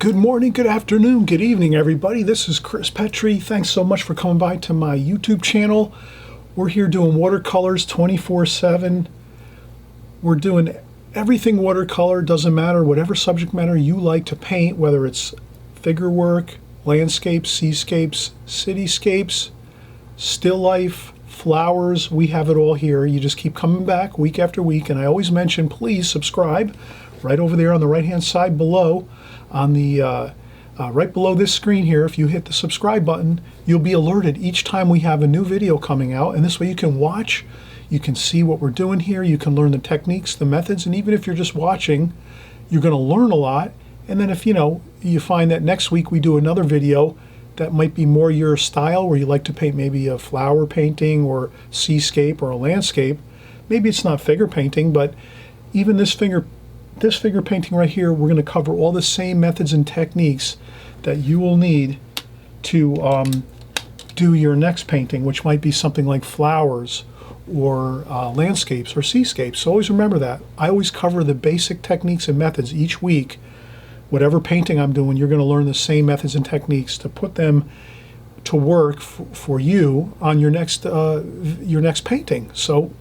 Good morning, good afternoon, good evening, everybody. This is Chris Petrie. Thanks so much for coming by to my YouTube channel. We're here doing watercolors 24/7. We're doing everything watercolor. Doesn't matter, whatever subject matter you like to paint, whether it's figure work, landscapes, seascapes, cityscapes, still life, flowers. We have it all here. You just keep coming back week after week. And I always mention, please subscribe right over there on the right-hand side below. On the right below this screen here, if you hit the subscribe button, you'll be alerted each time we have a new video coming out, and this way you can watch, you can see what we're doing here, you can learn the techniques, the methods, and even if you're just watching, you're going to learn a lot. And then if you find that next week we do another video that might be more your style, where you like to paint maybe a flower painting or seascape or a landscape, maybe it's not figure painting, but even this figure painting right here, we're going to cover all the same methods and techniques that you will need to do your next painting, which might be something like flowers or landscapes or seascapes. So always remember that. I always cover the basic techniques and methods each week. Whatever painting I'm doing, you're going to learn the same methods and techniques to put them to work for you on your next painting. So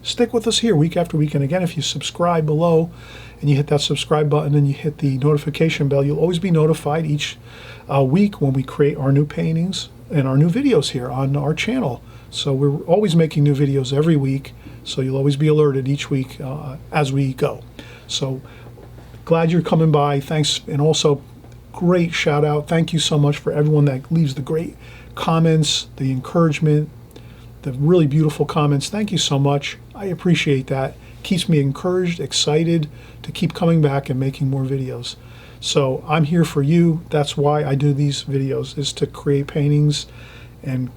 stick with us here week after week. And again, if you subscribe below and you hit that subscribe button and you hit the notification bell, you'll always be notified each week when we create our new paintings and our new videos here on our channel. So we're always making new videos every week, so you'll always be alerted each week as we go. So glad you're coming by. Thanks. And also great shout out. Thank you so much for everyone that leaves the great comments, the encouragement, the really beautiful comments. Thank you so much. I appreciate that. Keeps me encouraged, excited to keep coming back and making more videos. So I'm here for you. That's why I do these videos, is to create paintings and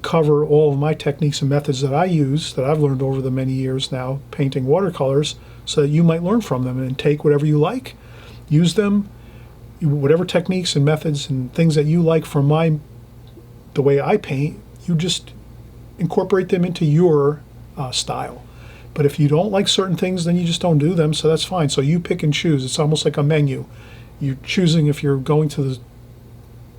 cover all of my techniques and methods that I use, that I've learned over the many years now painting watercolors, so that you might learn from them and take whatever you like, use them, whatever techniques and methods and things that you like from the way I paint, you just incorporate them into your style. But if you don't like certain things, then you just don't do them, so that's fine. So you pick and choose. It's almost like a menu. You're choosing if you're going to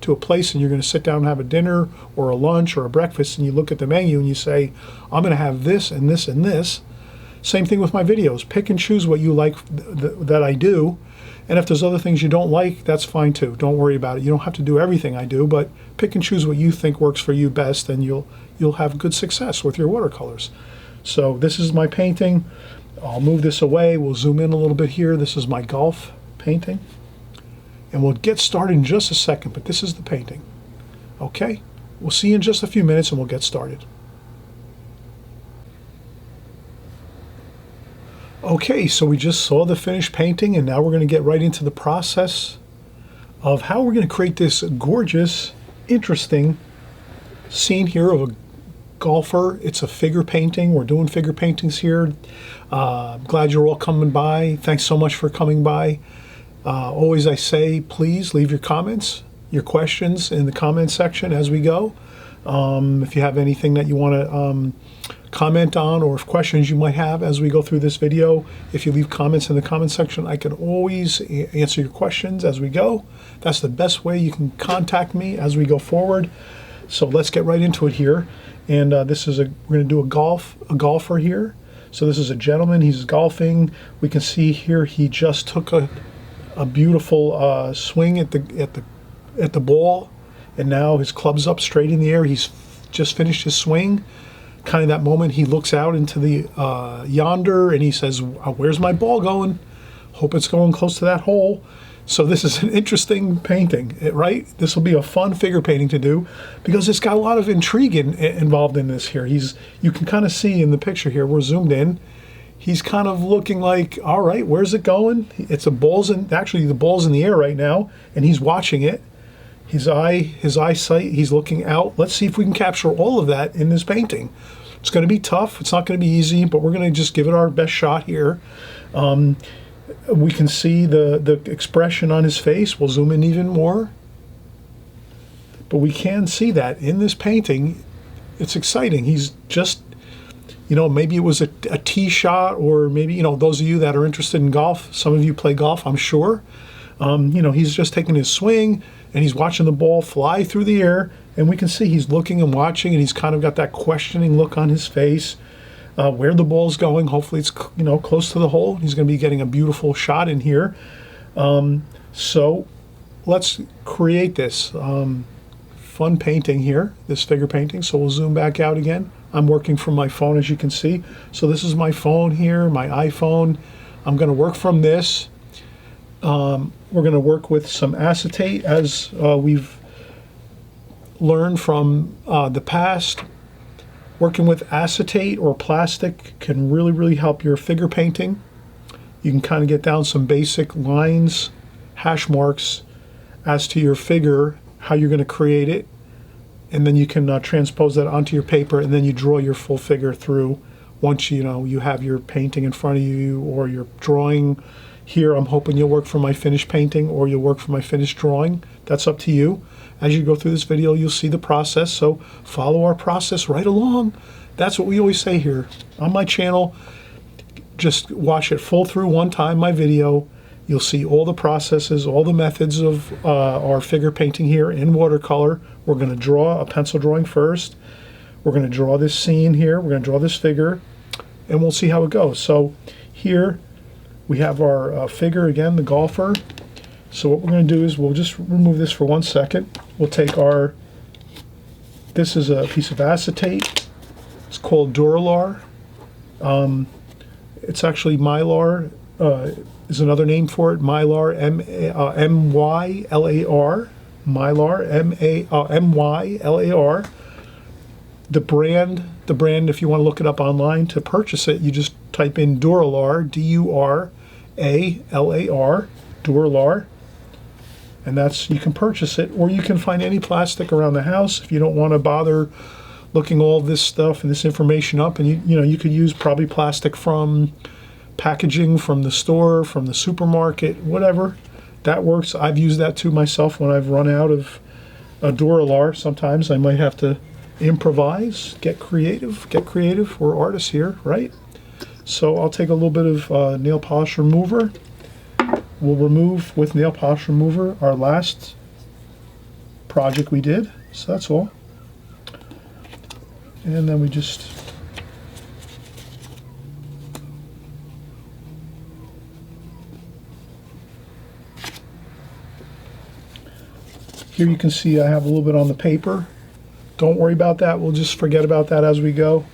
a place and you're going to sit down and have a dinner or a lunch or a breakfast, and you look at the menu and you say, I'm going to have this and this and this. Same thing with my videos. Pick and choose what you like that I do. And if there's other things you don't like, that's fine too. Don't worry about it. You don't have to do everything I do, but pick and choose what you think works for you best, and you'll have good success with your watercolors. So this is my painting. I'll move this away. We'll zoom in a little bit here. This is my golf painting. And we'll get started in just a second, but this is the painting. Okay? We'll see you in just a few minutes and we'll get started. Okay, so we just saw the finished painting, and now we're going to get right into the process of how we're going to create this gorgeous, interesting scene here of a golfer. It's a figure painting. We're doing figure paintings here. Glad you're all coming by. Thanks so much for coming by. Always I say, please leave your comments, your questions in the comment section as we go. If you have anything that you want to comment on, or if questions you might have as we go through this video, if you leave comments in the comment section, I can always answer your questions as we go. That's the best way you can contact me as we go forward. So let's get right into it here. And we're going to do a golfer here. So this is a gentleman. He's golfing. We can see here he just took a beautiful swing at the ball, and now his club's up straight in the air. He's just finished his swing. Kind of that moment he looks out into the yonder and he says, where's my ball going? Hope it's going close to that hole. So this is an interesting painting, right? This will be a fun figure painting to do because it's got a lot of intrigue involved in this here. You can kind of see in the picture here, we're zoomed in, he's kind of looking like, all right, where's it going? Actually the ball's in the air right now, and he's watching it. His eyesight, he's looking out. Let's see if we can capture all of that in this painting. It's going to be tough. It's not going to be easy, but we're going to just give it our best shot here. We can see the expression on his face. We'll zoom in even more. But we can see that in this painting. It's exciting. He's just, maybe it was a tee shot, or maybe, those of you that are interested in golf, some of you play golf, I'm sure. You know, he's just taking his swing and he's watching the ball fly through the air, and we can see he's looking and watching, and he's kind of got that questioning look on his face, where the ball's going. Hopefully it's, you know, close to the hole. He's going to be getting a beautiful shot in here. So let's create this fun painting here, this figure painting. So we'll zoom back out again. I'm working from my phone, as you can see. So this is my phone here, my iPhone. I'm going to work from this. We're going to work with some acetate, as we've learned from the past. Working with acetate or plastic can really, really help your figure painting. You can kind of get down some basic lines, hash marks as to your figure, how you're going to create it, and then you can transpose that onto your paper, and then you draw your full figure through once you know you have your painting in front of you or your drawing. Here I'm hoping you'll work for my finished painting or you'll work for my finished drawing. That's up to you. As you go through this video, you'll see the process, so follow our process right along. That's what we always say here on my channel. Just watch it full through one time, my video. You'll see all the processes, all the methods of our figure painting here in watercolor. We're going to draw a pencil drawing first. We're going to draw this scene here. We're going to draw this figure, and we'll see how it goes. So here we have our figure again, the golfer. So what we're going to do is we'll just remove this for 1 second. We'll take our, this is a piece of acetate. It's called Duralar. It's actually Mylar, is another name for it. Mylar, M-Y-L-A-R. Mylar, M-Y-L-A-R. The brand, if you want to look it up online to purchase it, you just type in Duralar, D-U-R-A-L-A-R, Duralar. And that's, you can purchase it, or you can find any plastic around the house if you don't want to bother looking all this stuff and this information up. And you know, you could use probably plastic from packaging from the store, from the supermarket, whatever. That works. I've used that too myself when I've run out of a Duralar. Sometimes I might have to improvise, get creative. We're artists here, right? So I'll take a little bit of nail polish remover. We'll remove with nail polish remover our last project we did. So that's all. And then we just here you can see I have a little bit on the paper. Don't worry about that. We'll just forget about that as we go.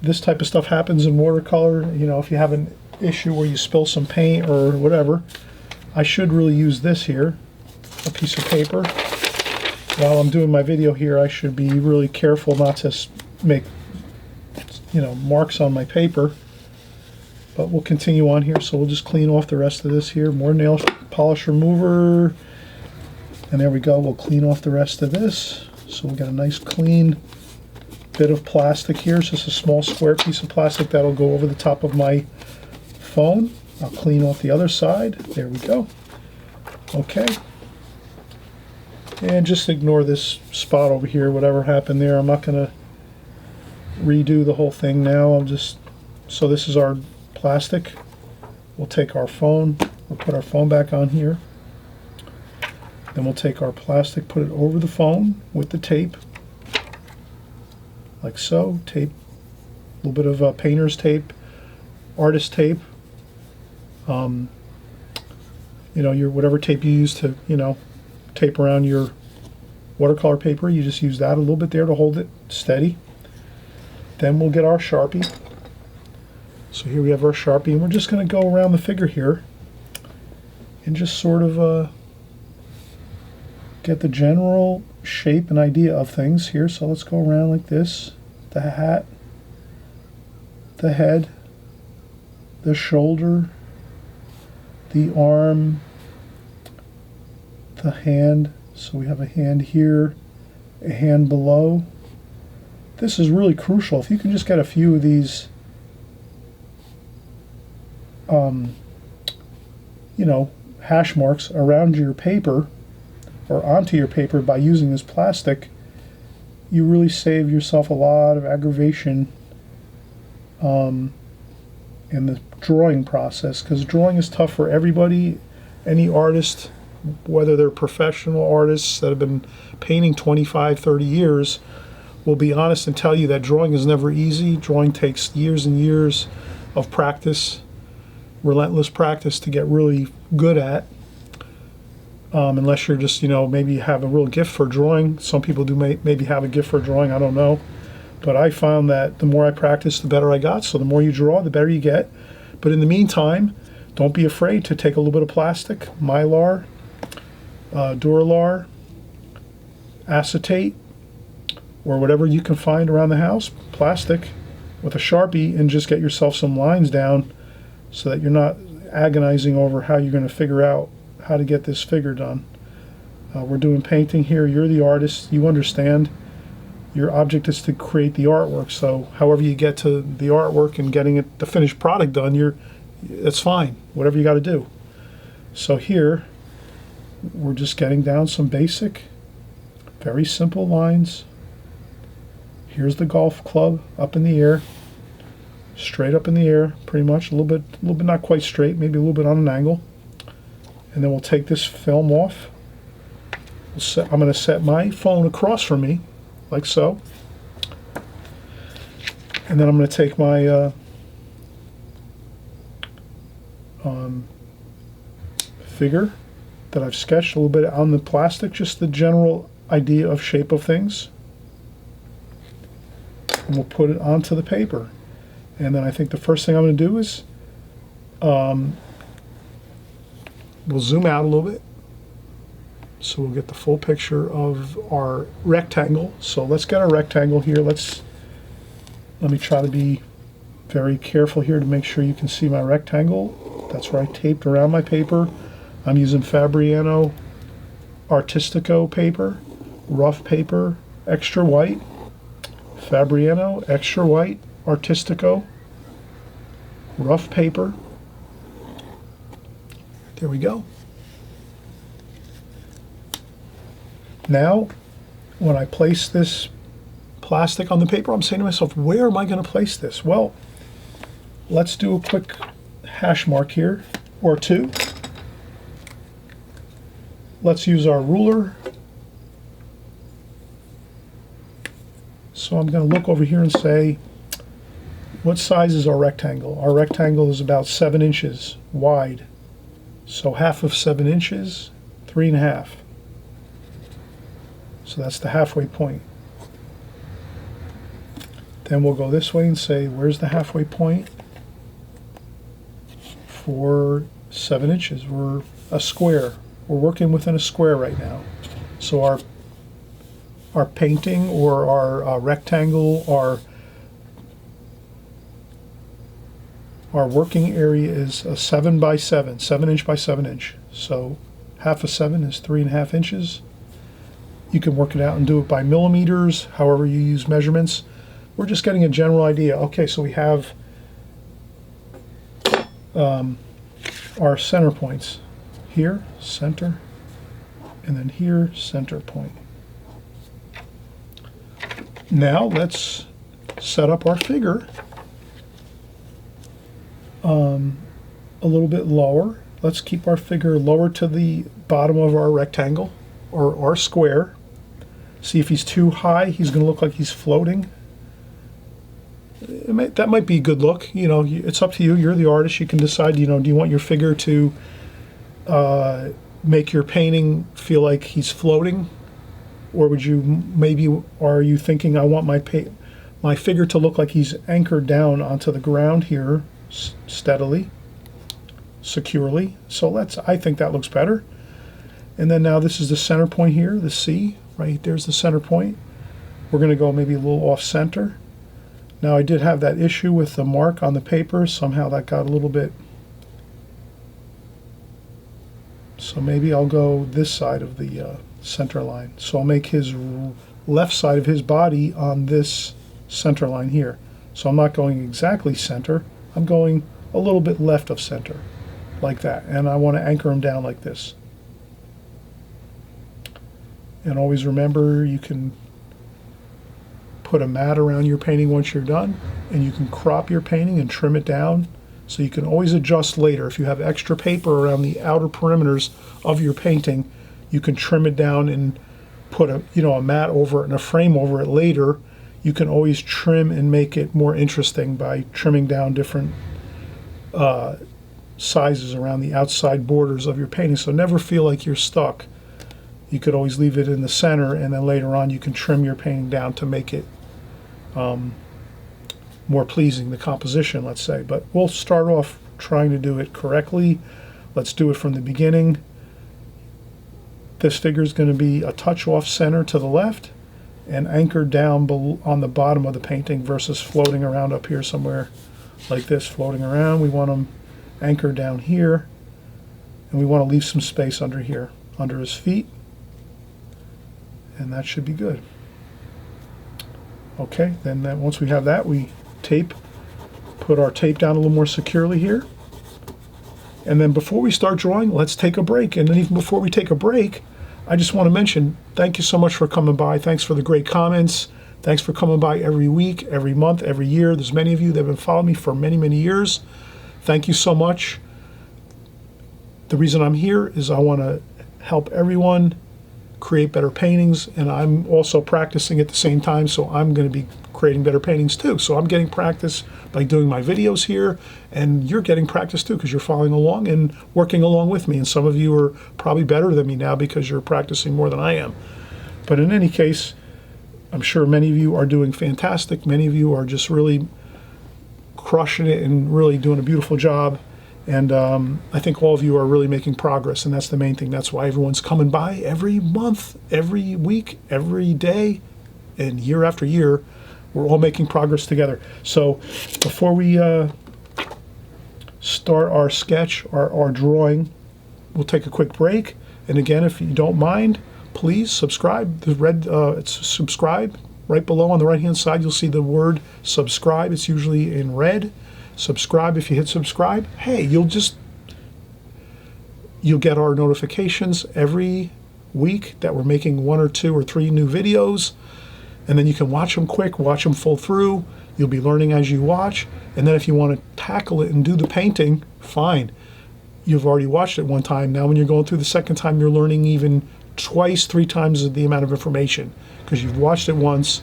This type of stuff happens in watercolor. You know, if you have an issue where you spill some paint or whatever, I should really use this here, a piece of paper. While I'm doing my video here, I should be really careful not to make, you know, marks on my paper. But we'll continue on here. So we'll just clean off the rest of this here. More nail polish remover. And there we go. We'll clean off the rest of this. So we've got a nice clean bit of plastic here. It's just a small square piece of plastic that'll go over the top of my phone. I'll clean off the other side. There we go. Okay. And just ignore this spot over here, whatever happened there. I'm not going to redo the whole thing now. I'll just, so this is our plastic. We'll take our phone. We'll put our phone back on here. Then we'll take our plastic, put it over the phone with the tape. Like so. Tape. A little bit of painter's tape. Artist tape. You know, your whatever tape you use to, you know, tape around your watercolor paper, you just use that a little bit there to hold it steady. Then we'll get our Sharpie. So here we have our Sharpie, and we're just going to go around the figure here and just sort of get the general shape and idea of things here. So let's go around like this. The hat, the head, the shoulder, the arm, the hand. So we have a hand here, a hand below. This is really crucial. If you can just get a few of these, you know, hash marks around your paper or onto your paper by using this plastic, you really save yourself a lot of aggravation in the drawing process, because drawing is tough for everybody. Any artist, whether they're professional artists that have been painting 25, 30 years, will be honest and tell you that drawing is never easy. Drawing takes years and years of practice, relentless practice to get really good at. Unless you're just, maybe you have a real gift for drawing. Some people do maybe have a gift for drawing, I don't know. But I found that the more I practiced, the better I got. So the more you draw, the better you get. But in the meantime, don't be afraid to take a little bit of plastic, Mylar, Duralar, acetate, or whatever you can find around the house, plastic, with a Sharpie, and just get yourself some lines down so that you're not agonizing over how you're going to figure out how to get this figure done. We're doing painting here. You're the artist. You understand. Your object is to create the artwork. So however you get to the artwork and getting the finished product done, that's fine. Whatever you got to do. So here, we're just getting down some basic, very simple lines. Here's the golf club up in the air, straight up in the air, pretty much. A little bit not quite straight, maybe a little bit on an angle. And then we'll take this film off. I'm going to set my phone across from me, like so. And then I'm going to take my figure that I've sketched a little bit on the plastic, just the general idea of shape of things. And we'll put it onto the paper. And then I think the first thing I'm going to do is we'll zoom out a little bit so we'll get the full picture of our rectangle. So let's get our rectangle here. Let me try to be very careful here to make sure you can see my rectangle. That's where I taped around my paper. I'm using Fabriano Artistico paper, rough paper, extra white. Fabriano, extra white, Artistico, rough paper. There we go. Now, when I place this plastic on the paper, I'm saying to myself, where am I going to place this? Well, let's do a quick hash mark here, or two. Let's use our ruler. So I'm going to look over here and say, what size is our rectangle? Our rectangle is about 7 inches wide. So half of 7 inches, 3.5. So that's the halfway point. Then we'll go this way and say, where's the halfway point for 7 inches? We're a square. We're working within a square right now. So our painting or our rectangle, our working area is a 7 by 7, 7 inch by 7 inch. So half of 7 is 3.5 inches. You can work it out and do it by millimeters, however you use measurements. We're just getting a general idea. Okay, so we have our center points. Here, center, and then here, center point. Now let's set up our figure a little bit lower. Let's keep our figure lower to the bottom of our rectangle or our square. See, if he's too high, he's going to look like he's floating. That might be a good look. It's up to you. You're the artist. You can decide, do you want your figure to make your painting feel like he's floating? Or are you thinking, I want my figure to look like he's anchored down onto the ground here steadily, securely. So I think that looks better. And then now this is the center point here, the C, right there's the center point. We're going to go maybe a little off center. Now I did have that issue with the mark on the paper. Somehow that got a little bit. So maybe I'll go this side of the center line. So I'll make his left side of his body on this center line here. So I'm not going exactly center. I'm going a little bit left of center, like that. And I want to anchor him down like this. And always remember, you can put a mat around your painting once you're done, and you can crop your painting and trim it down So you can always adjust later. If you have extra paper around the outer perimeters of your painting, you can trim it down and put a mat over it and a frame over it later. You can always trim and make it more interesting by trimming down different sizes around the outside borders of your painting. So never feel like you're stuck. You could always leave it in the center, and then later on you can trim your painting down to make it more pleasing, the composition, let's say. But we'll start off trying to do it correctly. Let's do it from the beginning. This figure is going to be a touch off center to the left and anchored down on the bottom of the painting versus floating around up here somewhere like this, floating around. We want them anchored down here, and we want to leave some space under here, under his feet, and that should be good. Okay, then once we have that, we put our tape down a little more securely here. And then before we start drawing, let's take a break. And then even before we take a break, I just want to mention, thank you so much for coming by. Thanks for the great comments. Thanks for coming by every week, every month, every year. There's many of you that have been following me for many, many years. Thank you so much. The reason I'm here is I want to help everyone create better paintings, and I'm also practicing at the same time, so I'm going to be creating better paintings too. So I'm getting practice by doing my videos here, and you're getting practice too because you're following along and working along with me. And some of you are probably better than me now because you're practicing more than I am. But in any case, I'm sure many of you are doing fantastic. Many of you are just really crushing it and really doing a beautiful job. And I think all of you are really making progress, and that's the main thing. That's why everyone's coming by every month, every week, every day, and year after year. We're all making progress together. So before we start our sketch, our drawing, we'll take a quick break. And again, if you don't mind, please subscribe. The red, it's subscribe. Right below on the right-hand side, you'll see the word subscribe. It's usually in red. Subscribe. If you hit subscribe, hey, you'll get our notifications every week that we're making 1 or 2 or 3 new videos, and then you can watch them quick, watch them full through. You'll be learning as you watch, and then if you want to tackle it and do the painting, fine. You've already watched it one time. Now when you're going through the second time, you're learning even twice, 3 times the amount of information because you've watched it once.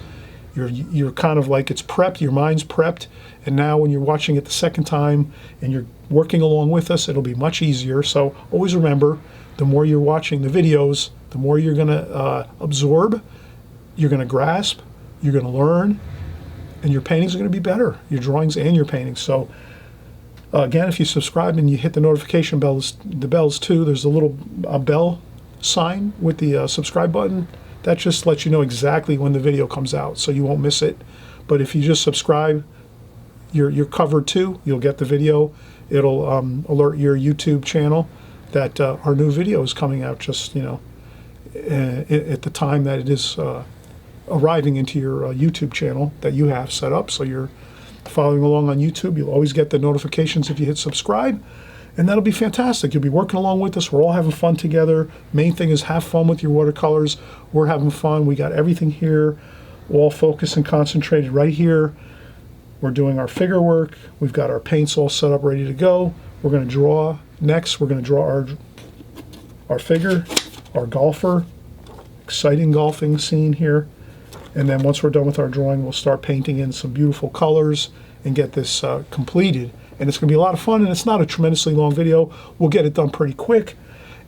You're kind of like it's prepped, your mind's prepped, and now when you're watching it the second time and you're working along with us, it'll be much easier. So always remember, the more you're watching the videos, the more you're going to absorb, you're going to grasp, you're going to learn, and your paintings are going to be better, your drawings and your paintings. So again, if you subscribe and you hit the notification bells, the bells too, there's a little bell sign with the subscribe button. That just lets you know exactly when the video comes out, so you won't miss it. But if you just subscribe, you're covered too. You'll get the video. It'll alert your YouTube channel that our new video is coming out just, at the time that it is arriving into your YouTube channel that you have set up. So you're following along on YouTube. You'll always get the notifications if you hit subscribe. And that'll be fantastic. You'll be working along with us. We're all having fun together. Main thing is have fun with your watercolors. We're having fun. We got everything here, all focused and concentrated right here. We're doing our figure work. We've got our paints all set up, ready to go. We're going to draw next. We're going to draw our figure, our golfer. Exciting golfing scene here. And then once we're done with our drawing, we'll start painting in some beautiful colors and get this completed. And it's going to be a lot of fun, and it's not a tremendously long video. We'll get it done pretty quick,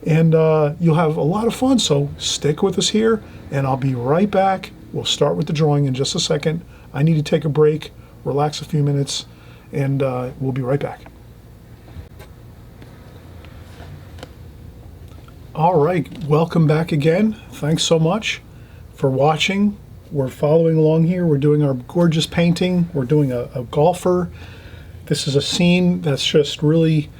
and you'll have a lot of fun. So stick with us here, and I'll be right back. We'll start with the drawing in just a second. I need to take a break, relax a few minutes, and we'll be right back. All right, welcome back again. Thanks so much for watching. We're following along here. We're doing our gorgeous painting. We're doing a golfer. This is a scene that's just really,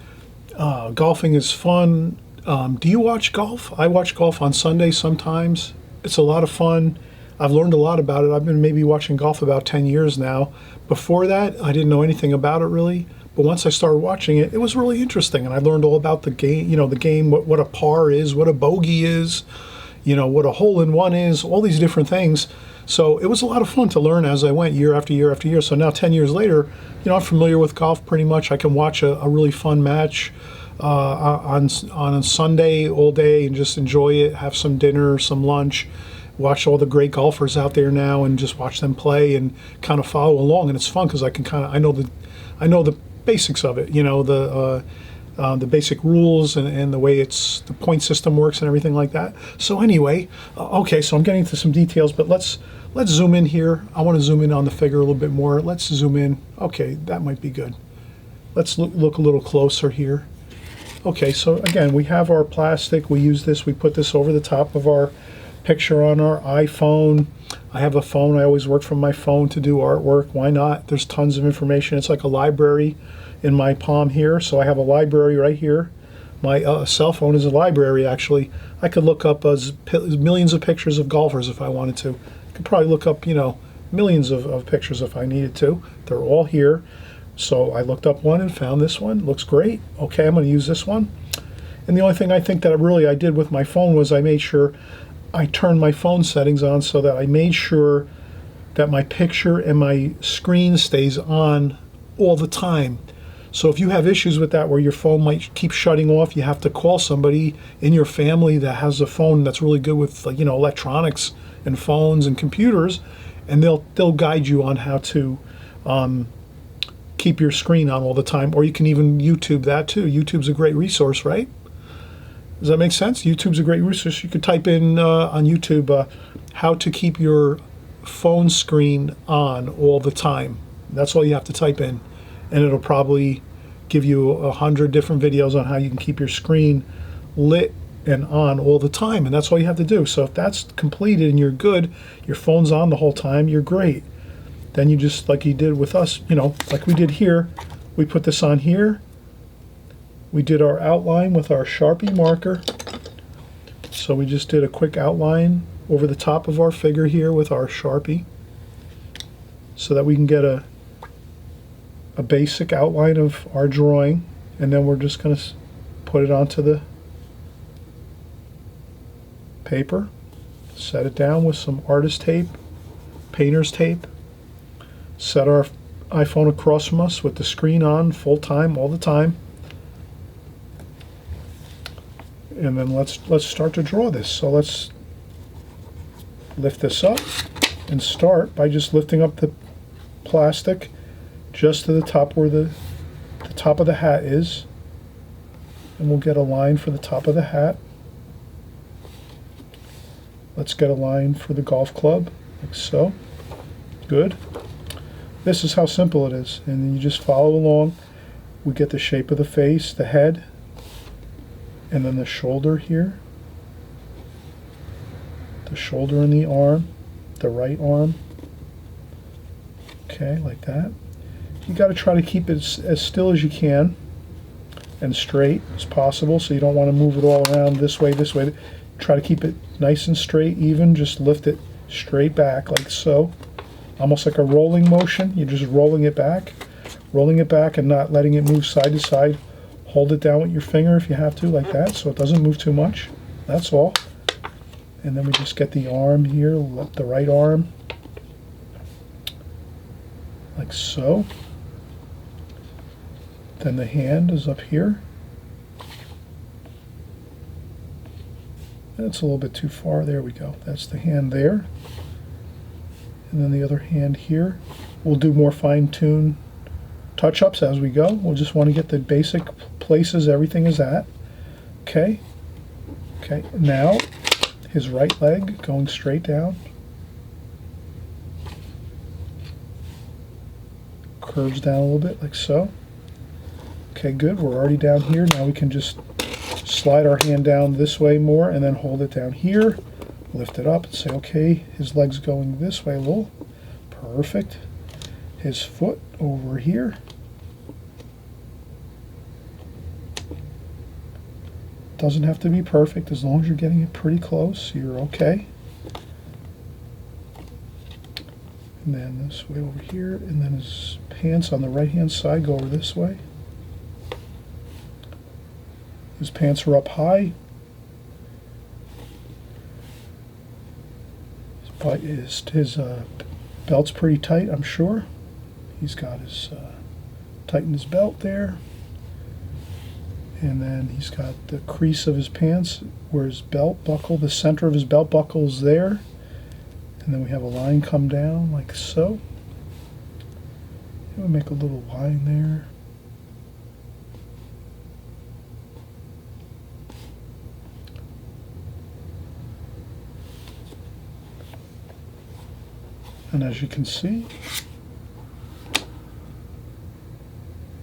golfing is fun. Do you watch golf? I watch golf on Sunday sometimes. It's a lot of fun. I've learned a lot about it. I've been maybe watching golf about 10 years now. Before that, I didn't know anything about it really. But once I started watching it, it was really interesting. And I learned all about the game, the game, what a par is, what a bogey is, what a hole-in-one is, all these different things. So it was a lot of fun to learn as I went year after year after year. So now 10 years later, I'm familiar with golf pretty much. I can watch a really fun match on a Sunday all day and just enjoy it, have some dinner, some lunch, watch all the great golfers out there now and just watch them play and kind of follow along. And it's fun because I can I know the basics of it, the basic rules and the way the point system works and everything like that. So anyway, okay, so I'm getting into some details, but let's zoom in here. I want to zoom in on the figure a little bit more. Let's zoom in. Okay, that might be good. Let's look a little closer here. Okay, so again, we have our plastic. We use this. We put this over the top of our picture on our iPhone. I have a phone. I always work from my phone to do artwork. Why not? There's tons of information. It's like a library in my palm here. So I have a library right here. My cell phone is a library, actually. I could look up millions of pictures of golfers if I wanted to. I could probably look up, millions of pictures if I needed to. They're all here. So I looked up one and found this one. Looks great. Okay, I'm going to use this one. And the only thing I think that I did with my phone was I made sure I turned my phone settings on so that I made sure that my picture and my screen stays on all the time. So if you have issues with that where your phone might keep shutting off, you have to call somebody in your family that has a phone that's really good with electronics and phones and computers, and they'll guide you on how to keep your screen on all the time. Or you can even YouTube that too. YouTube's a great resource, right? Does that make sense? YouTube's a great resource. You could type in on YouTube how to keep your phone screen on all the time. That's all you have to type in, and it'll probably give you 100 different videos on how you can keep your screen lit and on all the time, and that's all you have to do. So if that's completed and you're good, your phone's on the whole time, you're great. Then you just, like you did with us, like we did here, we put this on here. We did our outline with our Sharpie marker. So we just did a quick outline over the top of our figure here with our Sharpie so that we can get a basic outline of our drawing, and then we're just going to put it onto the paper, set it down with some artist tape, painter's tape, set our iPhone across from us with the screen on full time all the time, and then let's start to draw this. So let's lift this up and start by just lifting up the plastic just to the top where the top of the hat is, and we'll get a line for the top of the hat. Let's get a line for the golf club, like so. Good. This is how simple it is, and then you just follow along. We get the shape of the face, the head, and then the shoulder here, the shoulder and the arm, the right arm. Okay, like that. You got to try to keep it as still as you can and straight as possible, so you don't want to move it all around this way, this way. Try to keep it nice and straight, even. Just lift it straight back like so. Almost like a rolling motion. You're just rolling it back and not letting it move side to side. Hold it down with your finger if you have to, like that, so it doesn't move too much. That's all. And then we just get the arm here, the right arm, like so. Then the hand is up here. That's a little bit too far. There we go. That's the hand there. And then the other hand here. We'll do more fine-tuned touch-ups as we go. We'll just want to get the basic places everything is at. Okay. Okay. Now, his right leg going straight down. Curves down a little bit, like so. Okay, good. We're already down here. Now we can just slide our hand down this way more and then hold it down here. Lift it up and say, okay, his leg's going this way a little. Perfect. His foot over here. Doesn't have to be perfect. As long as you're getting it pretty close, you're okay. And then this way over here, and then his pants on the right-hand side go over this way. His pants are up high. His But his belt's pretty tight, I'm sure. He's got his tightened his belt there. And then he's got the crease of his pants where his belt buckle, the center of his belt buckle is there. And then we have a line come down like so. And we'll make a little line there. And as you can see,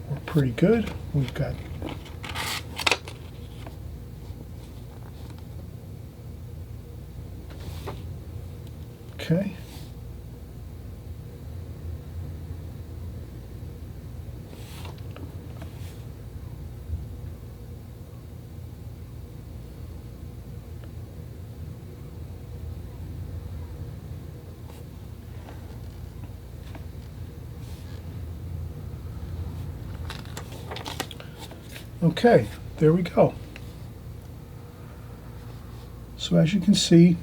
we're pretty good. We've got okay. Okay, there we go. So as you can see,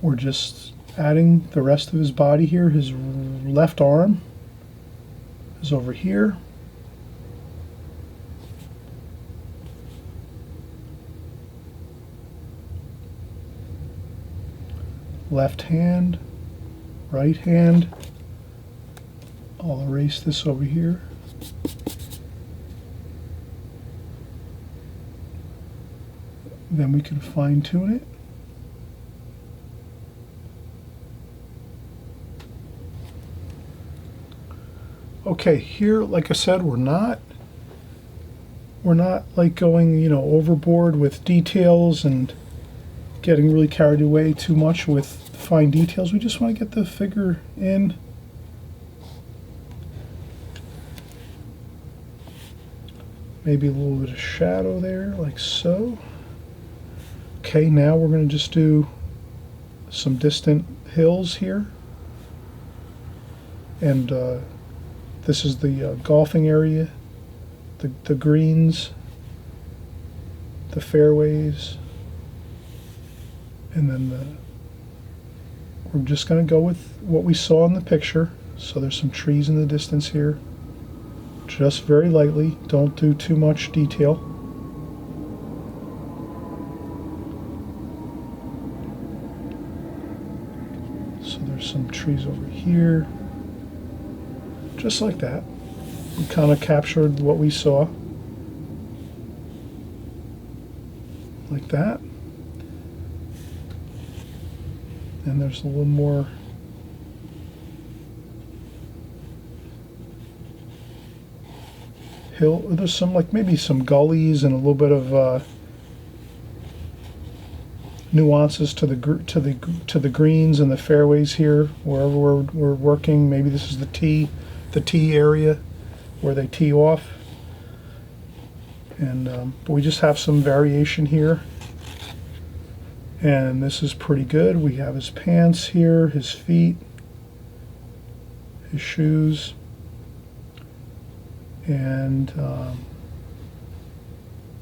we're just adding the rest of his body here. His left arm is over here. Left hand, right hand. I'll erase this over here. Then we can fine tune it. Okay, here, like I said, we're not like going, overboard with details and getting really carried away too much with fine details. We just want to get the figure in. Maybe a little bit of shadow there, like so. Okay, now we're going to just do some distant hills here. And this is the golfing area, the greens, the fairways, and then we're just going to go with what we saw in the picture. So there's some trees in the distance here. Just very lightly, don't do too much detail. So there's some trees over here. Just like that. We kind of captured what we saw. Like that. And there's a little more hill. There's some, like, maybe some gullies and a little bit of nuances to the greens and the fairways here wherever we're working. Maybe this is the tee area where they tee off, and but we just have some variation here, and this is pretty good. We have his pants here, his feet, his shoes, and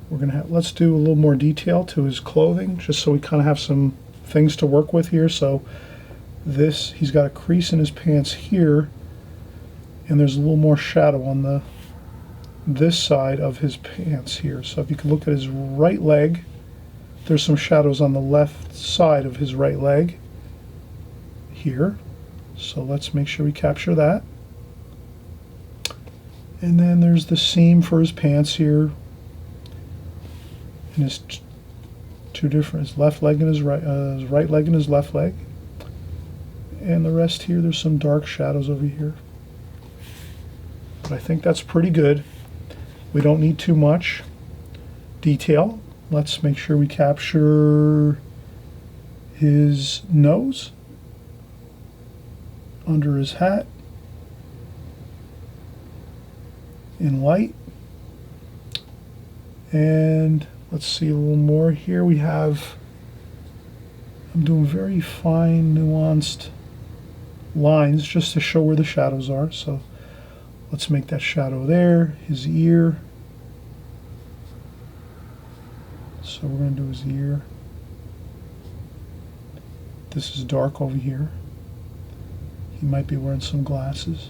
we're gonna have, let's do a little more detail to his clothing, just so we kind of have some things to work with here. So this, he's got a crease in his pants here, and there's a little more shadow on this side of his pants here. So if you can look at his right leg, there's some shadows on the left side of his right leg here. So let's make sure we capture that. And then there's the seam for his pants here, and his his left leg and his right leg and his left leg. And the rest here, there's some dark shadows over here. But I think that's pretty good. We don't need too much detail. Let's make sure we capture his nose under his hat in light. And let's see a little more here. We have, I'm doing very fine nuanced lines just to show where the shadows are. So let's make that shadow there, his ear, So we're going to do his ear. This is dark over here. He might be wearing some glasses.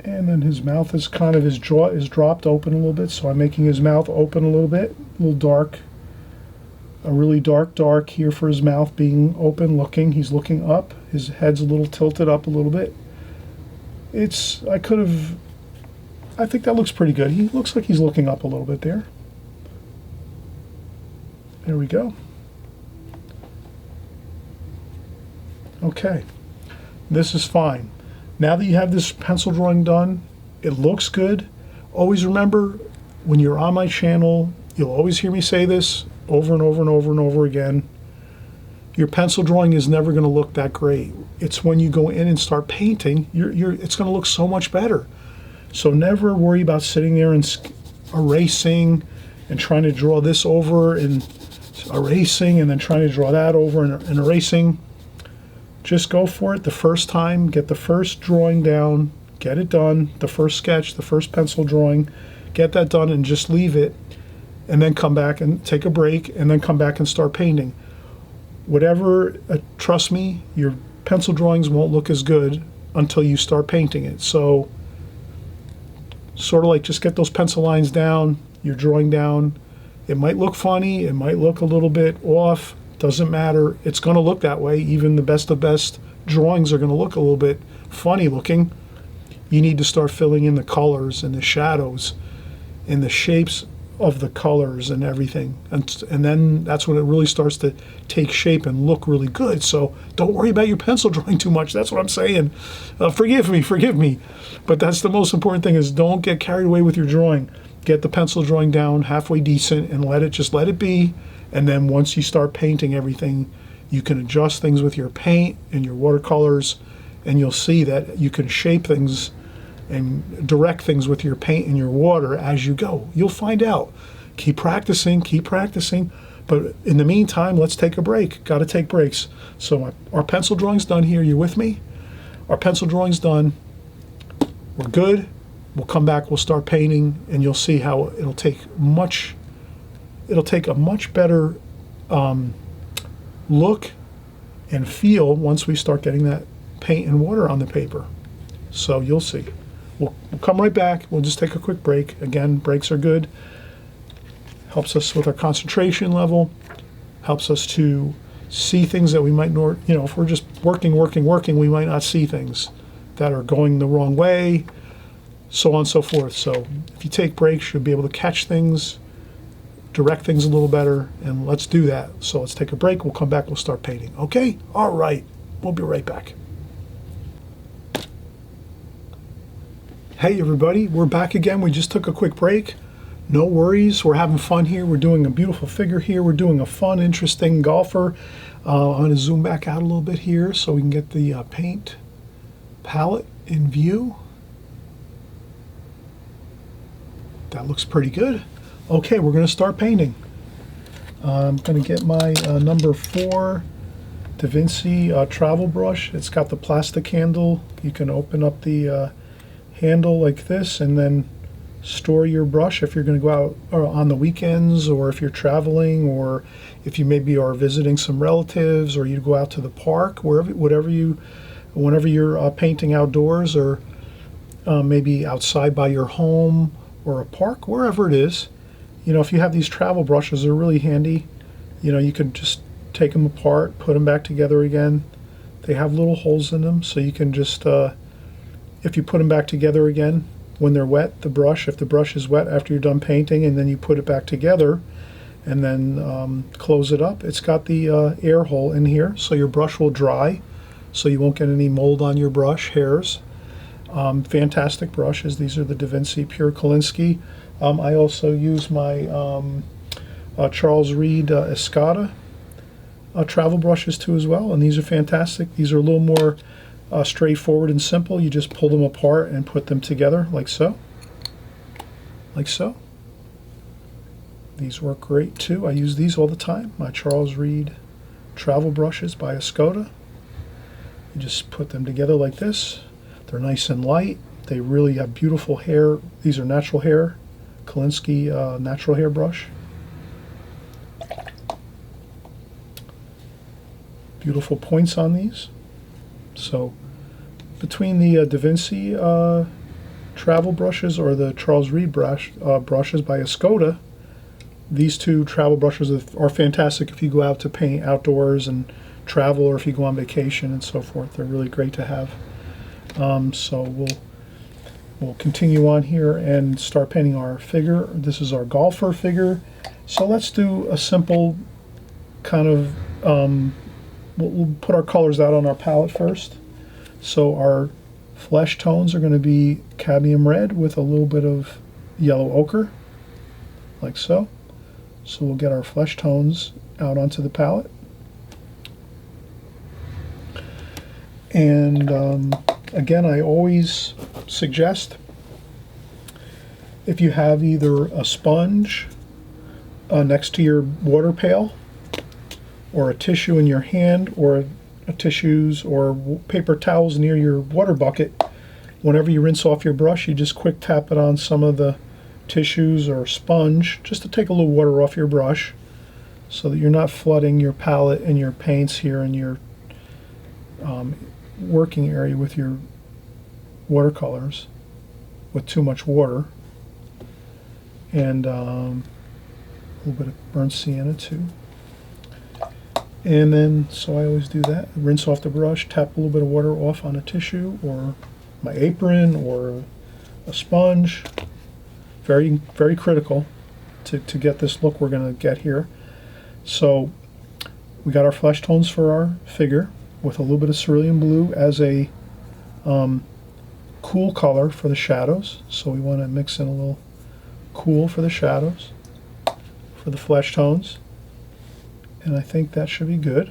And then his mouth is kind of, his jaw is dropped open a little bit, so I'm making his mouth open a little bit, a little dark. A really dark here for his mouth being open, looking. He's looking up. His head's a little tilted up a little bit. I think that looks pretty good. He looks like he's looking up a little bit there. There we go. Okay, this is fine. Now that you have this pencil drawing done, it looks good. Always remember, when you're on my channel, you'll always hear me say this over and over and over and over again. Your pencil drawing is never going to look that great. It's when you go in and start painting, it's going to look so much better. So never worry about sitting there and erasing and trying to draw this over and erasing and then trying to draw that over and erasing. Just go for it the first time. Get the first drawing down, get it done, the first sketch, the first pencil drawing, get that done and just leave it, and then come back and take a break and then come back and start painting. Whatever, trust me, your pencil drawings won't look as good until you start painting it. So sort of like just get those pencil lines down, your drawing down. It might look funny, it might look a little bit off, doesn't matter. It's going to look that way. Even the best of best drawings are going to look a little bit funny looking. You need to start filling in the colors and the shadows and the shapes of the colors and everything, and then that's when it really starts to take shape and look really good. So don't worry about your pencil drawing too much. That's what I'm saying. Forgive me, but that's the most important thing, is don't get carried away with your drawing. Get the pencil drawing down halfway decent and let it be. And then once you start painting everything, you can adjust things with your paint and your watercolors, and you'll see that you can shape things and direct things with your paint and your water as you go. You'll find out. Keep practicing. But in the meantime, let's take a break. Got to take breaks. So our pencil drawing's done here. You with me? Our pencil drawing's done. We're good. We'll come back. We'll start painting, and you'll see how it'll take a much better look and feel once we start getting that paint and water on the paper. So you'll see. We'll come right back. We'll just take a quick break. Again, breaks are good. Helps us with our concentration level. Helps us to see things that we might not, if we're just working, we might not see things that are going the wrong way, so on and so forth. So if you take breaks, you'll be able to catch things, direct things a little better, and let's do that. So let's take a break. We'll come back. We'll start painting. Okay? All right. We'll be right back. Hey everybody, we're back again. We just took a quick break. No worries, we're having fun here. We're doing a beautiful figure here. We're doing a fun, interesting golfer. I'm going to zoom back out a little bit here so we can get the paint palette in view. That looks pretty good. Okay, we're going to start painting. I'm going to get my number 4 Da Vinci travel brush. It's got the plastic handle. You can open up the handle like this and then store your brush if you're going to go out on the weekends, or if you're traveling, or if you maybe are visiting some relatives, or you go out to the park, whenever you're painting outdoors, or maybe outside by your home or a park, wherever it is. If you have these travel brushes, they're really handy. You can just take them apart, put them back together again. They have little holes in them, so you can just if you put them back together again when they're wet, if the brush is wet after you're done painting, and then you put it back together and then close it up, it's got the air hole in here, so your brush will dry, so you won't get any mold on your brush, hairs. Fantastic brushes. These are the Da Vinci Pure Kolinsky. I also use my Charles Reed Escada travel brushes too as well, and these are fantastic. These are a little more straightforward and simple. You just pull them apart and put them together like so. These work great too. I use these all the time. My Charles Reed travel brushes by Escoda. You just put them together like this. They're nice and light. They really have beautiful hair. These are natural hair, Kolinsky natural hair brush. Beautiful points on these. So between the Da Vinci travel brushes or the Charles Reed brushes by Escoda, these two travel brushes are fantastic if you go out to paint outdoors and travel, or if you go on vacation and so forth. They're really great to have. So we'll continue on here and start painting our figure. This is our golfer figure. So let's do a simple kind of, we'll put our colors out on our palette first. So our flesh tones are going to be cadmium red with a little bit of yellow ochre, like so. So we'll get our flesh tones out onto the palette. And again, I always suggest, if you have either a sponge next to your water pail, or a tissue in your hand, or tissues or paper towels near your water bucket, whenever you rinse off your brush, you just quick tap it on some of the tissues or sponge, just to take a little water off your brush, so that you're not flooding your palette and your paints here in your working area with your watercolors with too much water. And a little bit of burnt sienna too. And then, so I always do that, rinse off the brush, tap a little bit of water off on a tissue or my apron or a sponge. Very, very critical to get this look we're going to get here. So we got our flesh tones for our figure with a little bit of cerulean blue as a cool color for the shadows. So we want to mix in a little cool for the shadows, for the flesh tones. And I think that should be good.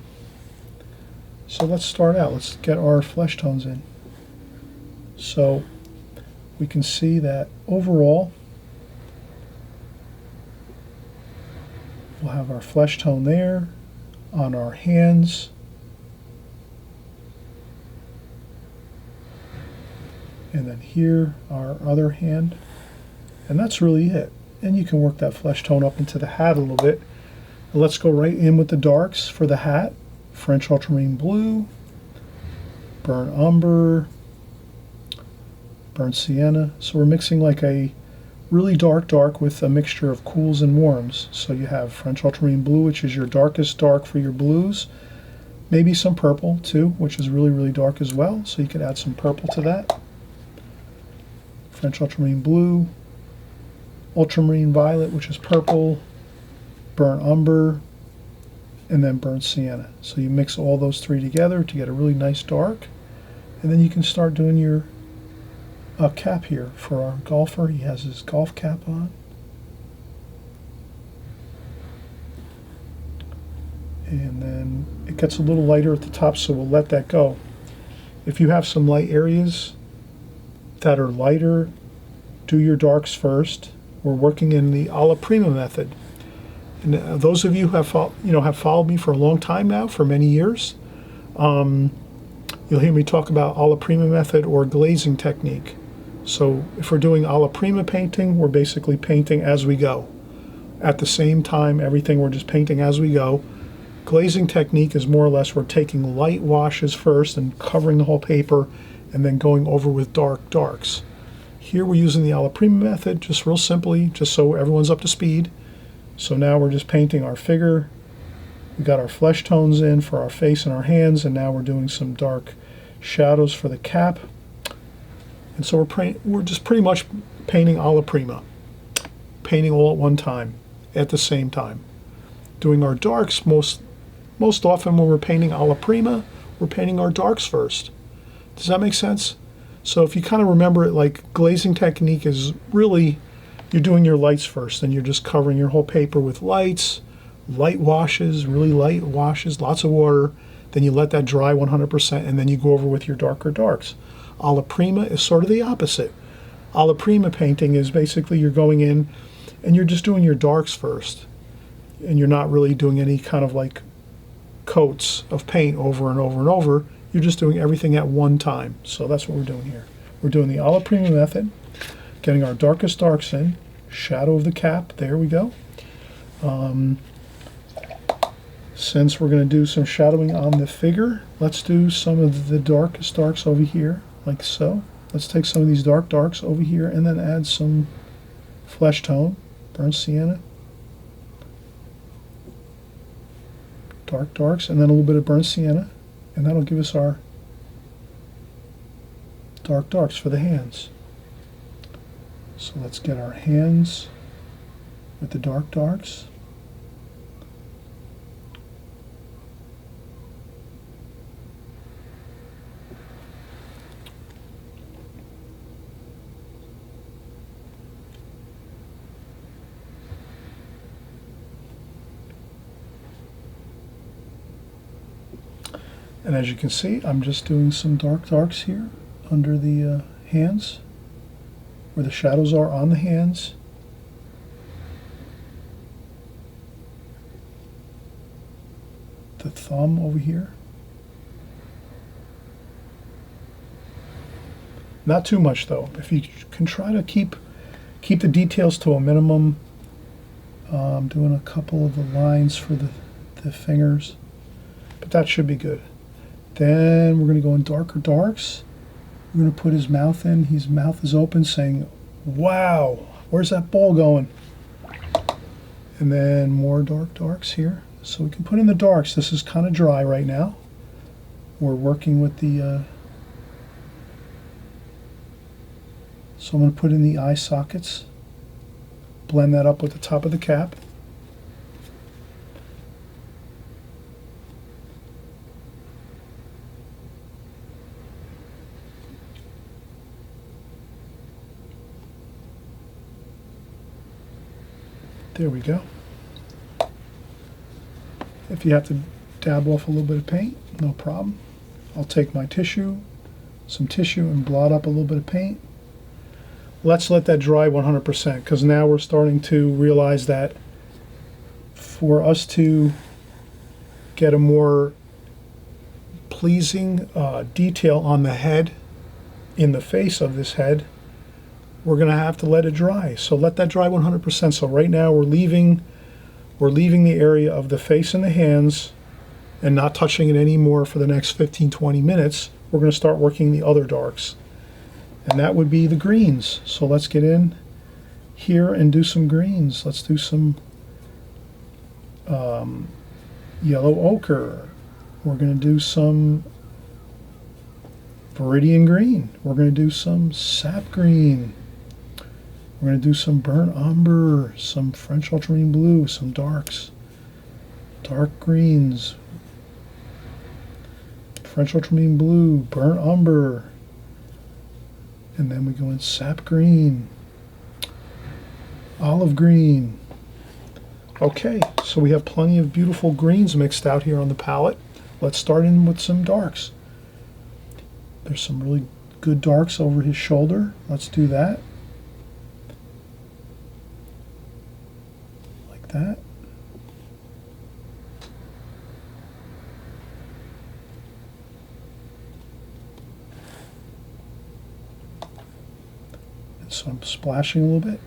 So let's start out. Let's get our flesh tones in. So we can see that overall we'll have our flesh tone there on our hands. And then here, our other hand. And that's really it. And you can work that flesh tone up into the hat a little bit. Let's go right in with the darks for the hat. French ultramarine blue, burnt umber, burnt sienna. So we're mixing like a really dark with a mixture of cools and warms. So you have French ultramarine blue, which is your darkest dark for your blues. Maybe some purple too, which is really, really dark as well. So you could add some purple to that. French ultramarine blue, ultramarine violet, which is purple, burnt umber, and then burnt sienna. So you mix all those three together to get a really nice dark, and then you can start doing your cap here for our golfer. He has his golf cap on. And then it gets a little lighter at the top, so we'll let that go. If you have some light areas that are lighter, do your darks first. We're working in the alla prima method. And those of you who have followed me for a long time now, for many years, you'll hear me talk about alla prima method or glazing technique. So if we're doing alla prima painting, we're basically painting as we go. At the same time, everything we're just painting as we go. Glazing technique is more or less we're taking light washes first and covering the whole paper, and then going over with darks. Here we're using the alla prima method, just real simply, just so everyone's up to speed. So now we're just painting our figure. We got our flesh tones in for our face and our hands, and now we're doing some dark shadows for the cap. And so we're just pretty much painting alla prima, painting all at one time, at the same time. Doing our darks most often when we're painting alla prima, we're painting our darks first. Does that make sense? So if you kind of remember it, like glazing technique is really, you're doing your lights first, and you're just covering your whole paper with lights, light washes, really light washes, lots of water. Then you let that dry 100%, and then you go over with your darker darks. Alla prima is sort of the opposite. Alla prima painting is basically you're going in and you're just doing your darks first, and you're not really doing any kind of like coats of paint over and over and over. You're just doing everything at one time. So that's what we're doing here. We're doing the Alla Prima method, getting our darkest darks in, shadow of the cap, there we go. Since we're going to do some shadowing on the figure, let's do some of the darkest darks over here, like so. Let's take some of these darks over here and then add some flesh tone, burnt sienna, darks, and then a little bit of burnt sienna, and that'll give us our darks for the hands. So let's get our hands with the darks. And as you can see, I'm just doing some darks here under the hands, where the shadows are on the hands. The thumb over here. Not too much though. If you can try to keep the details to a minimum, doing a couple of the lines for the fingers, but that should be good. Then we're going to go in darker darks. We're going to put his mouth in. His mouth is open saying, wow, where's that ball going? And then more darks here. So we can put in the darks. This is kind of dry right now. We're working with the... So I'm going to put in the eye sockets. Blend that up with the top of the cap. There we go. If you have to dab off a little bit of paint, no problem. I'll take my some tissue, and blot up a little bit of paint. Let's let that dry 100%, because now we're starting to realize that for us to get a more pleasing detail on the head, in the face of this head, we're going to have to let it dry. So let that dry 100%. So right now we're leaving the area of the face and the hands and not touching it anymore for the next 15-20 minutes. We're going to start working the other darks. And that would be the greens. So let's get in here and do some greens. Let's do some yellow ochre. We're going to do some viridian green. We're going to do some sap green. We're going to do some burnt umber, some French ultramarine blue, some darks, dark greens, French ultramarine blue, burnt umber, and then we go in sap green, olive green. Okay, so we have plenty of beautiful greens mixed out here on the palette. Let's start in with some darks. There's some really good darks over his shoulder. Let's do that. Like that. And so I'm splashing a little bit.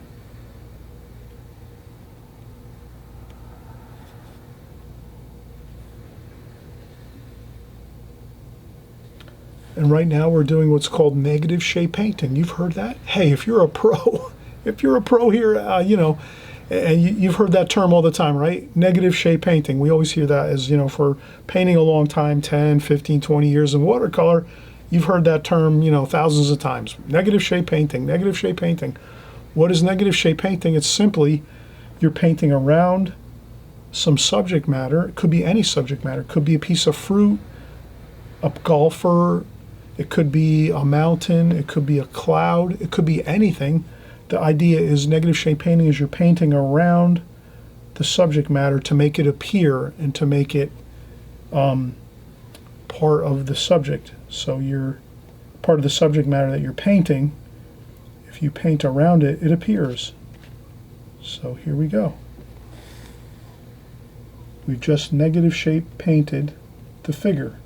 And right now we're doing what's called negative shade painting. You've heard that? Hey, if you're a pro, here, you know, and you've heard that term all the time, right? Negative shade painting. We always hear that as, you know, for painting a long time, 10, 15, 20 years in watercolor. You've heard that term, you know, thousands of times. Negative shade painting, negative shade painting. What is negative shade painting? It's simply you're painting around some subject matter. It could be any subject matter. It could be a piece of fruit, a golfer, it could be a mountain, it could be a cloud, it could be anything. The idea is negative shade painting is you're painting around the subject matter to make it appear and to make it part of the subject. So you're part of the subject matter that you're painting. If you paint around it, it appears. So here we go. we've just negative shape painted the figure.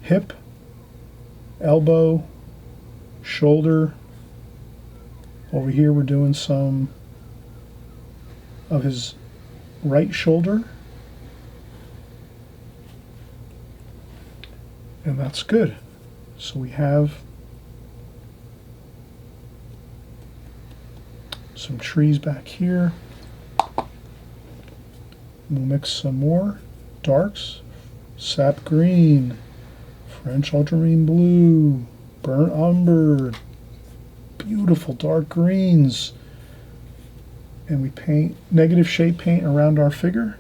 Hip, elbow, shoulder. Over here we're doing some of his right shoulder. And that's good. So we have some trees back here. We'll mix some more darks. Sap green, French ultramarine blue, burnt umber, beautiful dark greens. And we paint negative shape paint around our figure.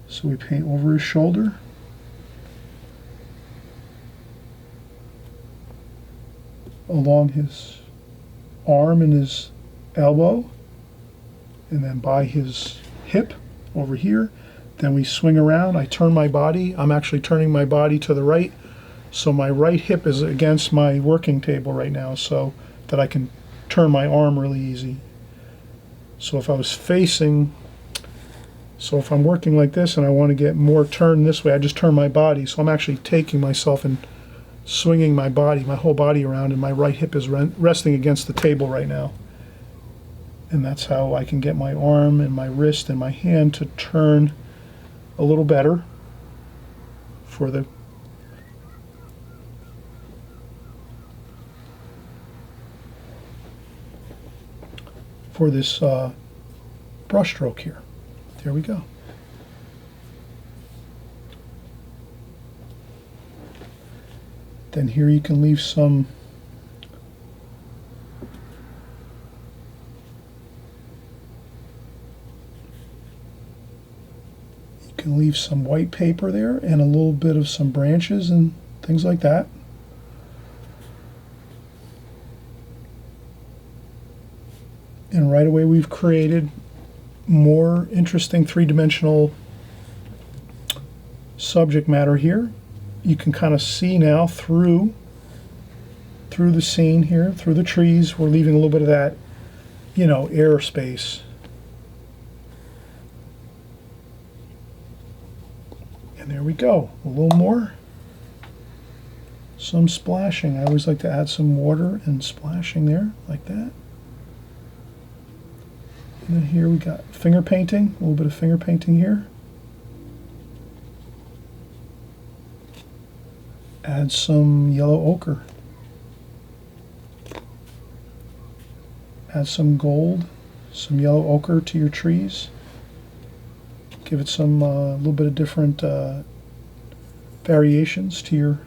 So we paint over his shoulder. Along his arm and his elbow, and then by his hip over here. Then we swing around. I turn my body. I'm actually turning my body to the right, so my right hip is against my working table right now, so that I can turn my arm really easy. So if I was facing, so if I'm working like this and I want to get more turn this way, I just turn my body. So I'm actually taking myself and swinging my body, my whole body around, and my right hip is resting against the table right now. And that's how I can get my arm and my wrist and my hand to turn a little better for this brush stroke here. There we go. Then here you can leave some white paper there and a little bit of some branches and things like that. And right away we've created more interesting three-dimensional subject matter here. You can kind of see now through the scene here, through the trees. We're leaving a little bit of that, you know, airspace. And there we go, a little more. Some splashing. I always like to add some water and splashing there, like that. And then here we got finger painting, a little bit of finger painting here. Add some yellow ochre. Add some gold, some yellow ochre to your trees. Give it some little bit of different variations to your.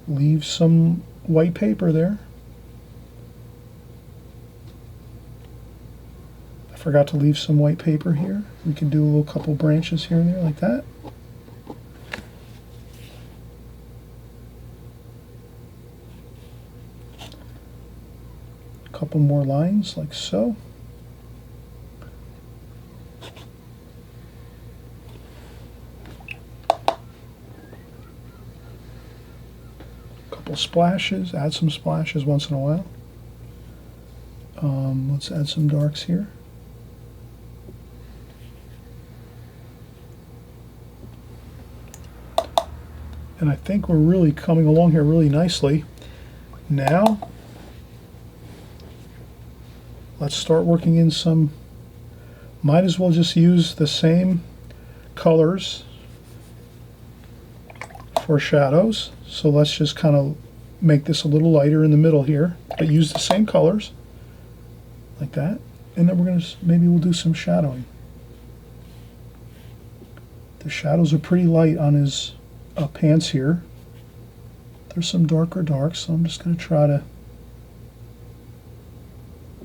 Leave some white paper there. I forgot to leave some white paper here. We can do a little couple branches here and there like that. A couple more lines like so. Couple splashes, add some splashes once in a while. Let's add some darks here. And I think we're really coming along here really nicely. Now, let's start working in some, might as well just use the same colors for shadows. So let's just kind of make this a little lighter in the middle here, but use the same colors, like that. And then we're going to, maybe we'll do some shadowing. The shadows are pretty light on his pants here. There's some darker darks, so I'm just going to try to,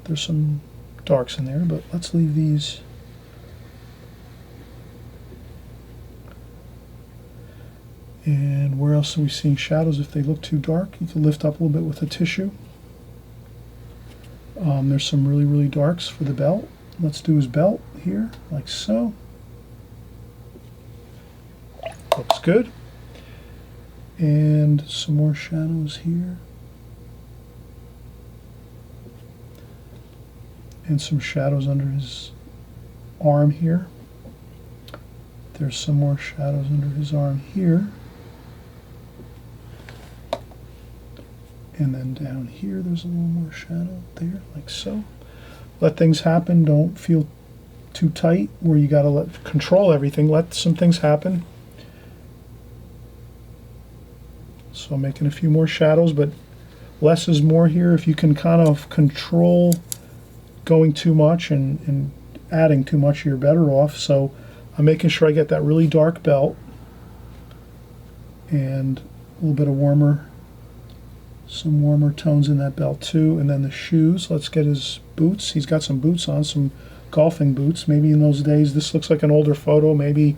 there's some darks in there, but let's leave these. And where else are we seeing shadows? If they look too dark, you can lift up a little bit with a tissue. There's some really, really darks for the belt. Let's do his belt here, like so. Looks good. And some more shadows here. And some shadows under his arm here. There's some more shadows under his arm here. And then down here there's a little more shadow there, like so. Let things happen. Don't feel too tight where you gotta control everything. Let some things happen. So I'm making a few more shadows, but less is more here. If you can kind of control going too much and adding too much, you're better off. So I'm making sure I get that really dark belt and a little bit of some warmer tones in that belt too. And then the shoes, let's get his boots. He's got some boots on, some golfing boots. Maybe in those days, this looks like an older photo, maybe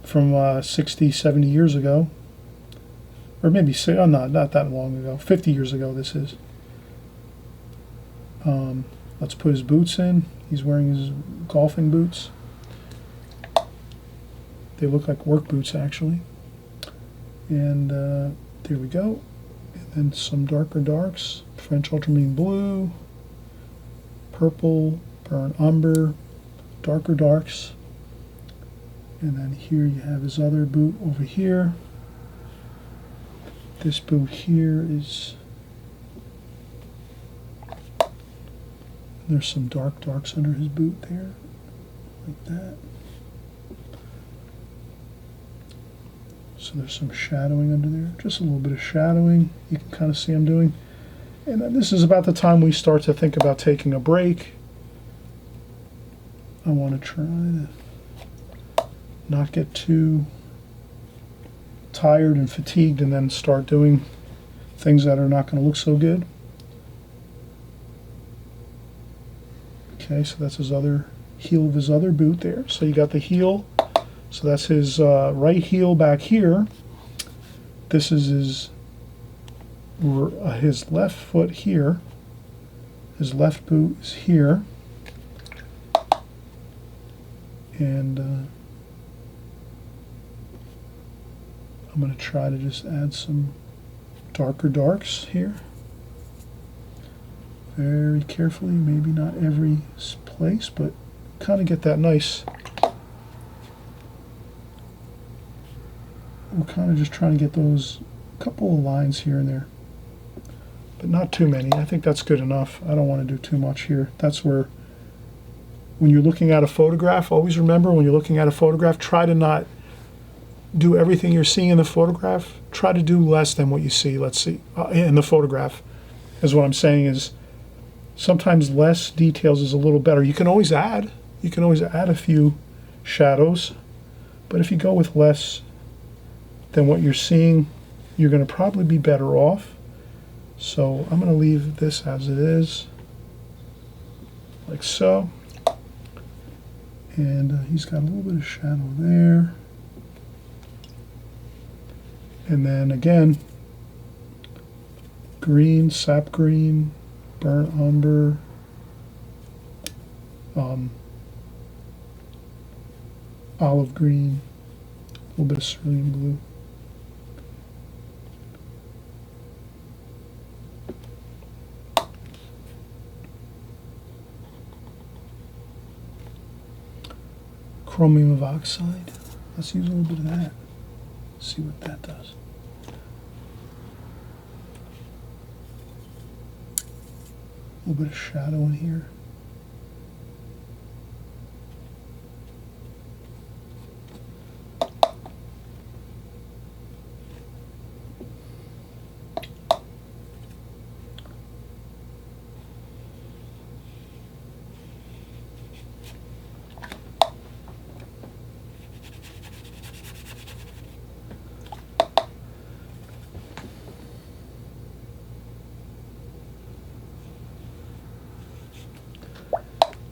from 60, 70 years ago. Or maybe, not that long ago, 50 years ago this is. Let's put his boots in. He's wearing his golfing boots. They look like work boots actually. And there we go. And then some darker darks. French ultramarine blue, purple, burnt umber, darker darks. And then here you have his other boot over here. This boot here is, there's some darks under his boot there, like that. So there's some shadowing under there, just a little bit of shadowing. You can kind of see I'm doing. And then this is about the time we start to think about taking a break. I want to try to not get too tired and fatigued and then start doing things that are not going to look so good. Okay, so that's his other heel of his other boot there. So you got the heel. So that's his right heel back here. This is his left foot here. His left boot is here. And I'm going to try to just add some darker darks here. Very carefully, maybe not every place, but kind of get that nice. We're kind of just trying to get those couple of lines here and there, but not too many. I think that's good enough. I don't want to do too much here. That's where, when you're looking at a photograph, always remember when you're looking at a photograph, try to not do everything you're seeing in the photograph. Try to do less than what you see, let's see, in the photograph. Is what I'm saying is sometimes less details is a little better. You can always add a few shadows, but if you go with less than what you're seeing, you're going to probably be better off. So I'm going to leave this as it is, like so. And he's got a little bit of shadow there. And then again, green, sap green, burnt umber, olive green, a little bit of cerulean blue. Chromium of oxide. Let's use a little bit of that. See what that does. A little bit of shadow in here.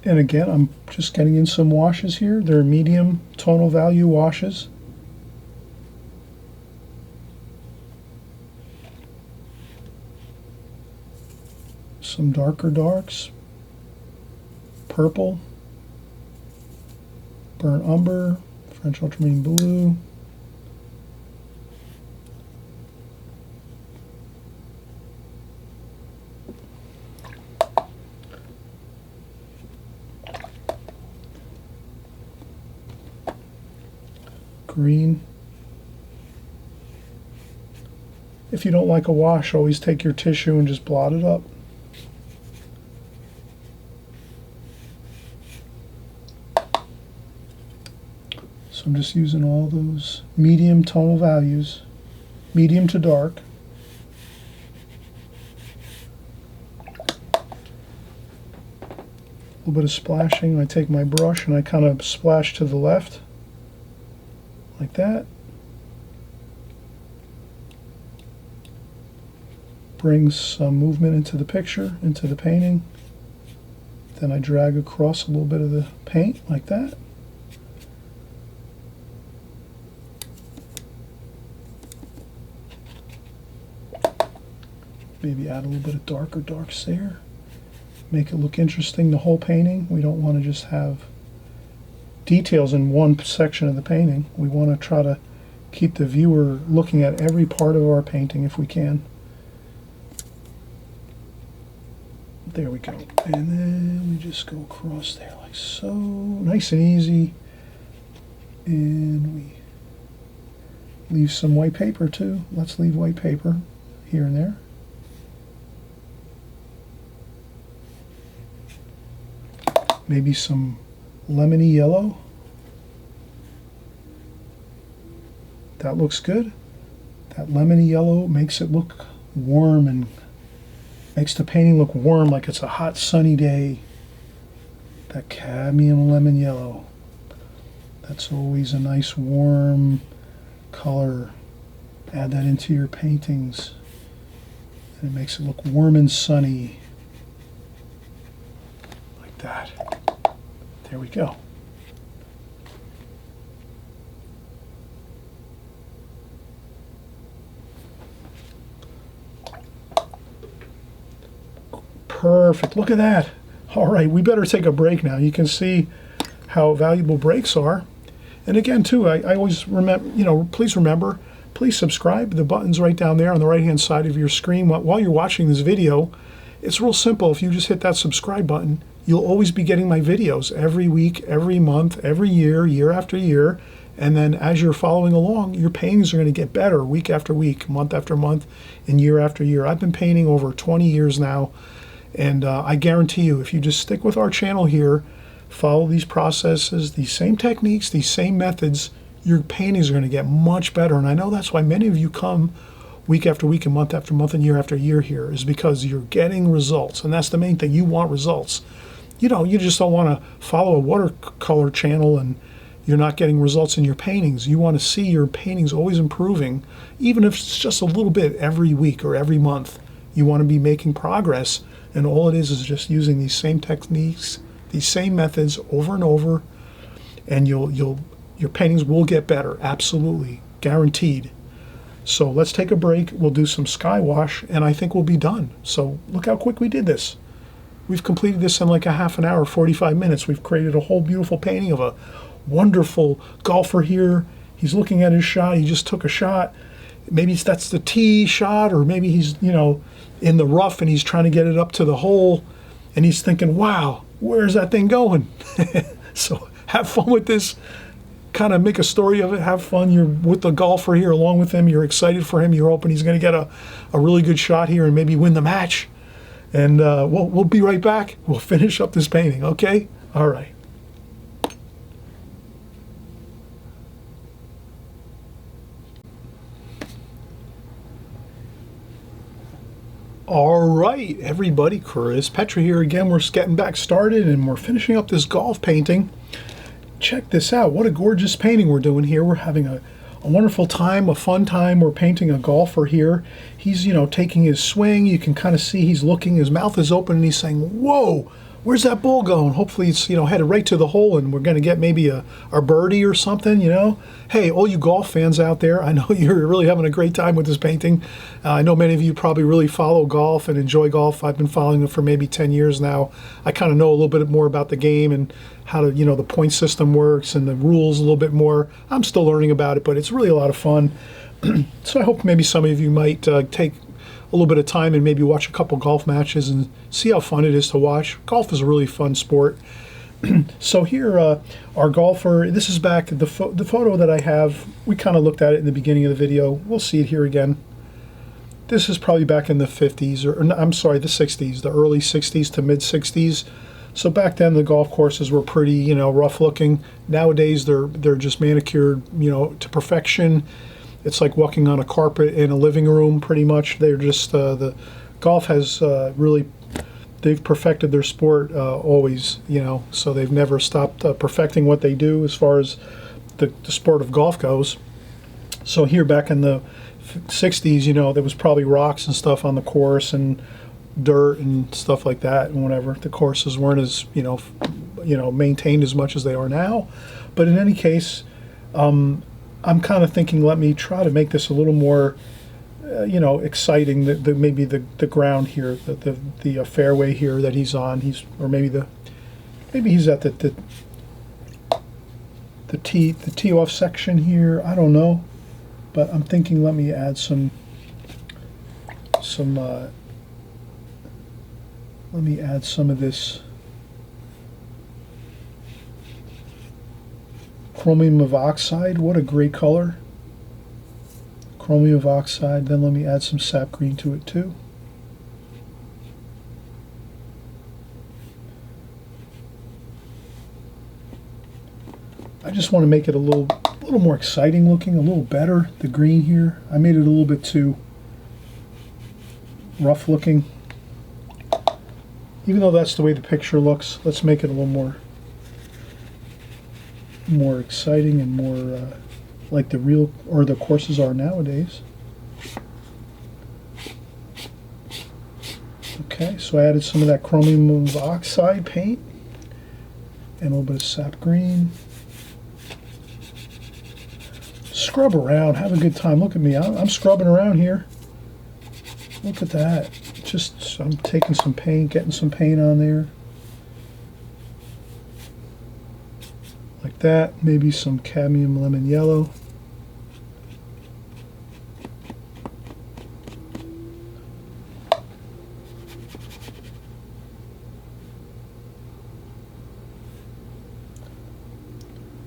And again, I'm just getting in some washes here. They're medium tonal value washes. Some darker darks. Purple. Burnt umber. French ultramarine blue. green. If you don't like a wash, always take your tissue and just blot it up. So I'm just using all those medium tonal values, medium to dark. A little bit of splashing. I take my brush and I kind of splash to the left, like that. Brings some movement into the picture, into the painting. Then I drag across a little bit of the paint, like that. Maybe add a little bit of darker darks there. Make it look interesting, the whole painting. We don't want to just have details in one section of the painting. We want to try to keep the viewer looking at every part of our painting if we can. There we go. And then we just go across there like so. Nice and easy. And we leave some white paper too. Let's leave white paper here and there. Maybe some lemony yellow. That looks good. That lemony yellow makes it look warm and makes the painting look warm, like it's a hot sunny day. That cadmium lemon yellow. That's always a nice warm color. Add that into your paintings. And it makes it look warm and sunny. Like that. There we go. Perfect. Look at that. All right, we better take a break now. You can see how valuable breaks are. And again, too, I always remember, please remember, please subscribe. The button's right down there on the right-hand side of your screen. While you're watching this video, it's real simple. If you just hit that subscribe button, you'll always be getting my videos every week, every month, every year, year after year. And then as you're following along, your paintings are going to get better week after week, month after month, and year after year. I've been painting over 20 years now. And I guarantee you, if you just stick with our channel here, follow these processes, these same techniques, these same methods, your paintings are going to get much better. And I know that's why many of you come week after week and month after month and year after year here, is because you're getting results. And that's the main thing. You want results. You just don't want to follow a watercolor channel and you're not getting results in your paintings. You want to see your paintings always improving, even if it's just a little bit every week or every month. You want to be making progress. And all it is just using these same techniques, these same methods over and over, and your paintings will get better, absolutely, guaranteed. So let's take a break. We'll do some sky wash, and I think we'll be done. So look how quick we did this. We've completed this in like a half an hour, 45 minutes. We've created a whole beautiful painting of a wonderful golfer here. He's looking at his shot. He just took a shot. Maybe that's the tee shot, or maybe he's, in the rough and he's trying to get it up to the hole and he's thinking, wow, where's that thing going? So have fun with this, kind of make a story of it, have fun. You're with the golfer here along with him, you're excited for him, you're hoping he's going to get a really good shot here and maybe win the match. And we'll be right back. We'll finish up this painting, okay? All right. All right, everybody, Chris Petrie here again. We're getting back started and we're finishing up this golf painting. Check this out. What a gorgeous painting we're doing here. We're having a wonderful time, a fun time. We're painting a golfer here. He's, taking his swing. You can kind of see he's looking, his mouth is open and he's saying, whoa, where's that ball going? Hopefully it's, headed right to the hole and we're going to get maybe a birdie or something, Hey, all you golf fans out there, I know you're really having a great time with this painting. I know many of you probably really follow golf and enjoy golf. I've been following it for maybe 10 years now. I kind of know a little bit more about the game and how to, the point system works and the rules a little bit more. I'm still learning about it, but it's really a lot of fun. So I hope maybe some of you might take a little bit of time and maybe watch a couple golf matches and see how fun it is to watch. Golf is a really fun sport. So here, our golfer, this is back, the photo that I have, we kind of looked at it in the beginning of the video. We'll see it here again. This is probably back in the 50s, or I'm sorry, the 60s, the early 60s to mid 60s. So back then the golf courses were pretty, you know, rough looking. Nowadays they're just manicured, you know, to perfection. It's like walking on a carpet in a living room, pretty much. They're just, the golf has really, they've perfected their sport always, you know, so they've never stopped perfecting what they do as far as the sport of golf goes. So here back in the 60s, you know, there was probably rocks and stuff on the course and dirt and stuff like that and whatever. The courses weren't as, you know, maintained as much as they are now. But in any case, I'm kind of thinking, let me try to make this a little more you know, exciting. Maybe the ground here, the fairway here that he's on. Or maybe he's at the tee off section here. I don't know, but I'm thinking, let me add some let me add some of this chromium of oxide. What a great color. Chromium of oxide. Then let me add some sap green to it too. I just want to make it a little more exciting looking, a little better. The green here, I made it a little bit too rough looking. Even though that's the way the picture looks, let's make it a little more exciting and more like the real, or the courses are nowadays. Okay, so I added some of that chromium oxide paint and a little bit of sap green. Scrub around, have a good time. Look at me, I'm scrubbing around here. Look at that. Just, I'm taking some paint, getting some paint on there. Like that, maybe some cadmium lemon yellow.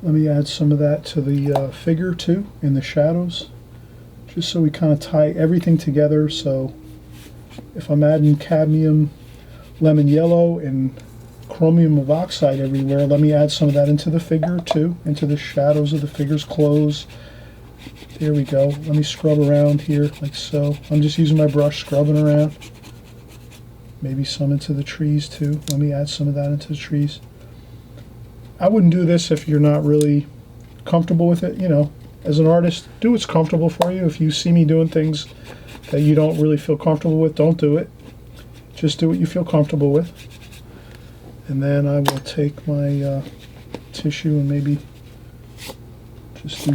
Let me add some of that to the figure too, in the shadows, just so we kind of tie everything together. So if I'm adding cadmium lemon yellow and chromium of oxide everywhere, let me add some of that into the figure too, into the shadows of the figure's clothes. There we go. Let me scrub around here like so. I'm just using my brush, scrubbing around. Maybe some into the trees too. Let me add some of that into the trees. I wouldn't do this if you're not really comfortable with it. You know, as an artist, do what's comfortable for you. If you see me doing things that you don't really feel comfortable with, don't do it. Just do what you feel comfortable with. And then I will take my tissue and maybe just do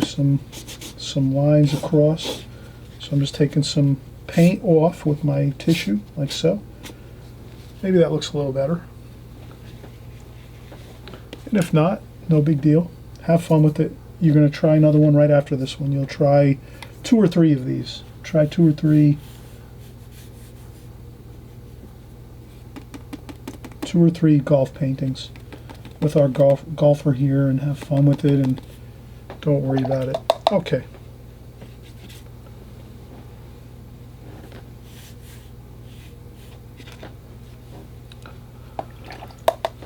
some lines across. So I'm just taking some paint off with my tissue, like so. Maybe that looks a little better. And if not, no big deal. Have fun with it. You're going to try another one right after this one. You'll try 2 or 3 of these. Try 2 or 3. 2 or 3 golf paintings with our golfer here, and have fun with it, and don't worry about it. Okay.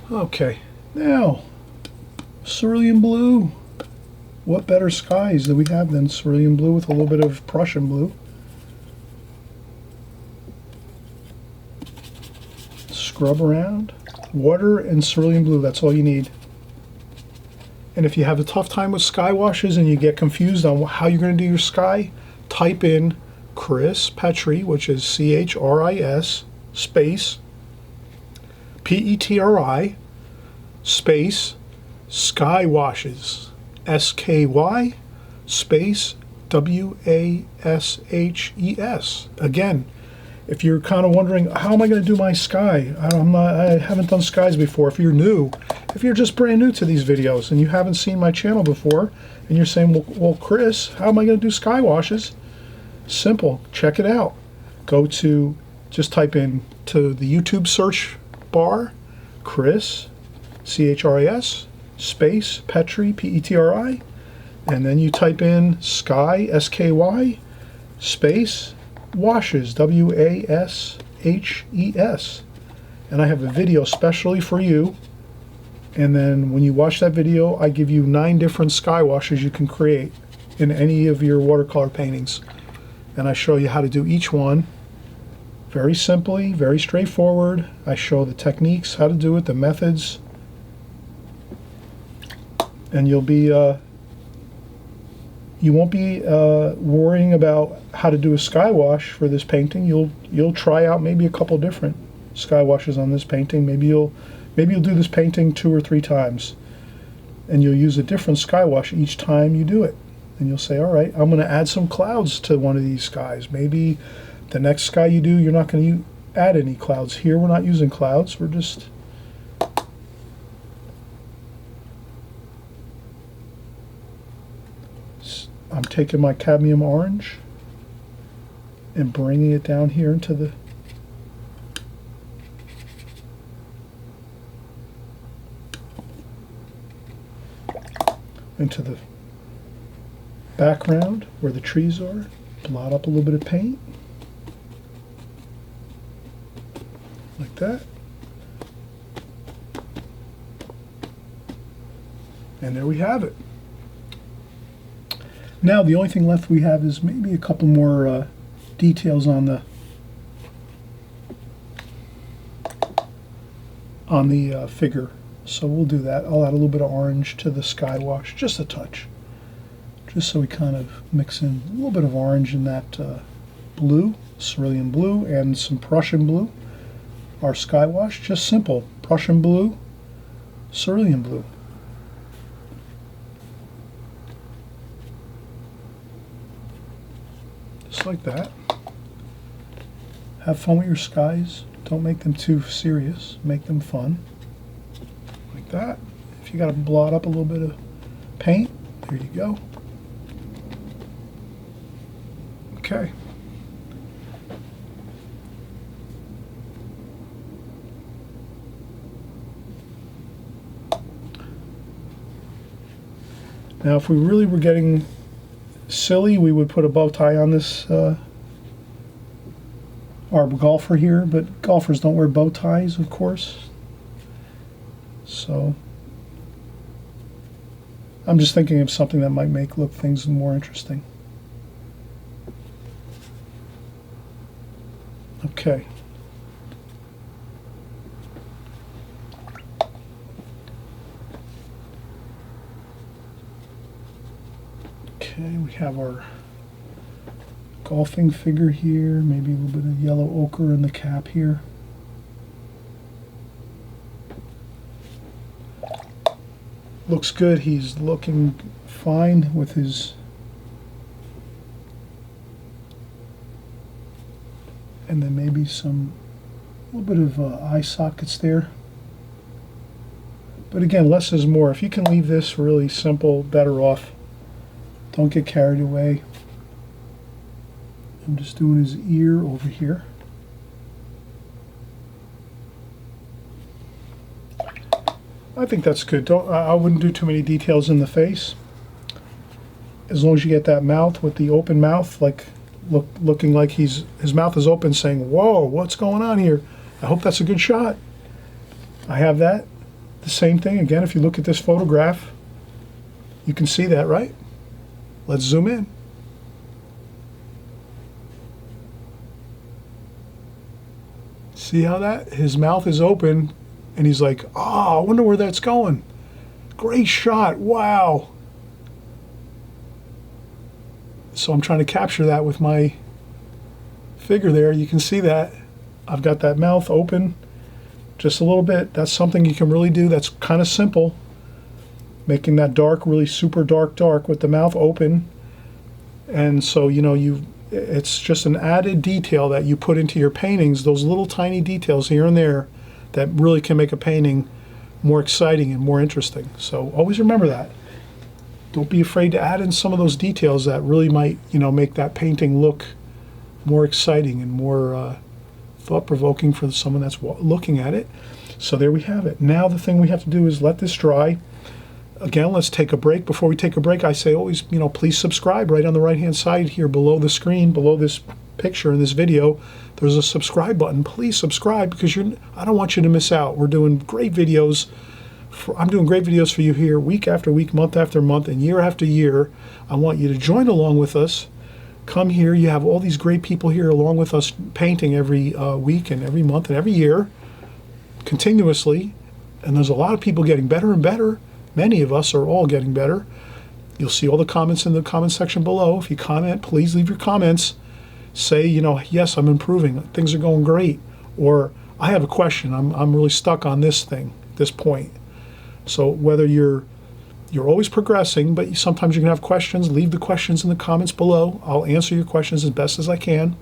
Okay. Now, Cerulean Blue. What better skies do we have than Cerulean Blue with a little bit of Prussian blue? Scrub around. Water and Cerulean Blue, that's all you need. And if you have a tough time with sky washes and you get confused on how you're going to do your sky, type in Chris Petri, which is CHRIS space PETRI space sky washes, SKY space WASHES. Again, if you're kind of wondering, how am I going to do my sky? I haven't done skies before. If you're new, if you're just brand new to these videos and you haven't seen my channel before, and you're saying, well Chris, how am I going to do sky washes? Simple. Check it out. Just type in to the YouTube search bar, Chris C-H-R-A-S, space, Petri, P-E-T-R-I, and then you type in sky, S-K-Y, space, washes, W-A-S-H-E-S. And I have a video specially for you. And then when you watch that video, I give you 9 different sky washes you can create in any of your watercolor paintings. And I show you how to do each one very simply, very straightforward. I show the techniques, how to do it, the methods. And you'll be, you won't be worrying about how to do a sky wash for this painting. You'll try out maybe a couple different sky washes on this painting. Maybe you'll do this painting 2 or 3 times, and you'll use a different sky wash each time you do it. And you'll say, all right, I'm going to add some clouds to one of these skies. Maybe the next sky you do, you're not going to add any clouds. Here we're not using clouds. We're just I'm taking my cadmium orange and bringing it down here into the background where the trees are. Blot up a little bit of paint like that, and there we have it. Now the only thing left we have is maybe a couple more details on the figure. So we'll do that. I'll add a little bit of orange to the sky wash, just a touch, just so we kind of mix in a little bit of orange in that blue, cerulean blue, and some Prussian blue. Our sky wash, just simple, Prussian blue, cerulean blue. Just like that. Have fun with your skies. Don't make them too serious. Make them fun. Like that. If you got to blot up a little bit of paint, there you go. Okay. Now, if we really were getting silly, we would put a bow tie on this our golfer here, but golfers don't wear bow ties, of course. So I'm just thinking of something that might make things more interesting. Okay. Okay, we have our golfing figure here, maybe a little bit of yellow ochre in the cap here. Looks good. He's looking fine with his, and then maybe some, a little bit of eye sockets there. But again, less is more. If you can leave this really simple, better off. Don't get carried away. I'm just doing his ear over here. I think that's good. I wouldn't do too many details in the face. As long as you get that mouth with the open mouth, like looking like his mouth is open, saying, "Whoa, what's going on here?" I hope that's a good shot. I have that. The same thing again. If you look at this photograph, you can see that, right? Let's zoom in. See how that? His mouth is open, and he's like, "Oh, I wonder where that's going." Great shot, wow. So I'm trying to capture that with my figure there. You can see that. I've got that mouth open just a little bit. That's something you can really do. That's kind of simple. Making that dark, really super dark with the mouth open. And so, you know, it's just an added detail that you put into your paintings, those little tiny details here and there that really can make a painting more exciting and more interesting. So always remember that. Don't be afraid to add in some of those details that really might, you know, make that painting look more exciting and more thought-provoking for someone that's looking at it. So there we have it. Now the thing we have to do is let this dry. Again, let's take a break. Before we take a break, I say always, please subscribe. Right on the right-hand side here below the screen, below this picture in this video, there's a subscribe button. Please subscribe, because I don't want you to miss out. We're doing great videos. I'm doing great videos for you here week after week, month after month, and year after year. I want you to join along with us. Come here. You have all these great people here along with us painting every week and every month and every year continuously. And there's a lot of people getting better and better. Many of us are all getting better. You'll see all the comments in the comment section below. If you comment, please leave your comments. Say, yes, I'm improving. Things are going great. Or I have a question. I'm really stuck on this thing, this point. So whether you're always progressing, but sometimes you can have questions, leave the questions in the comments below. I'll answer your questions as best as I can.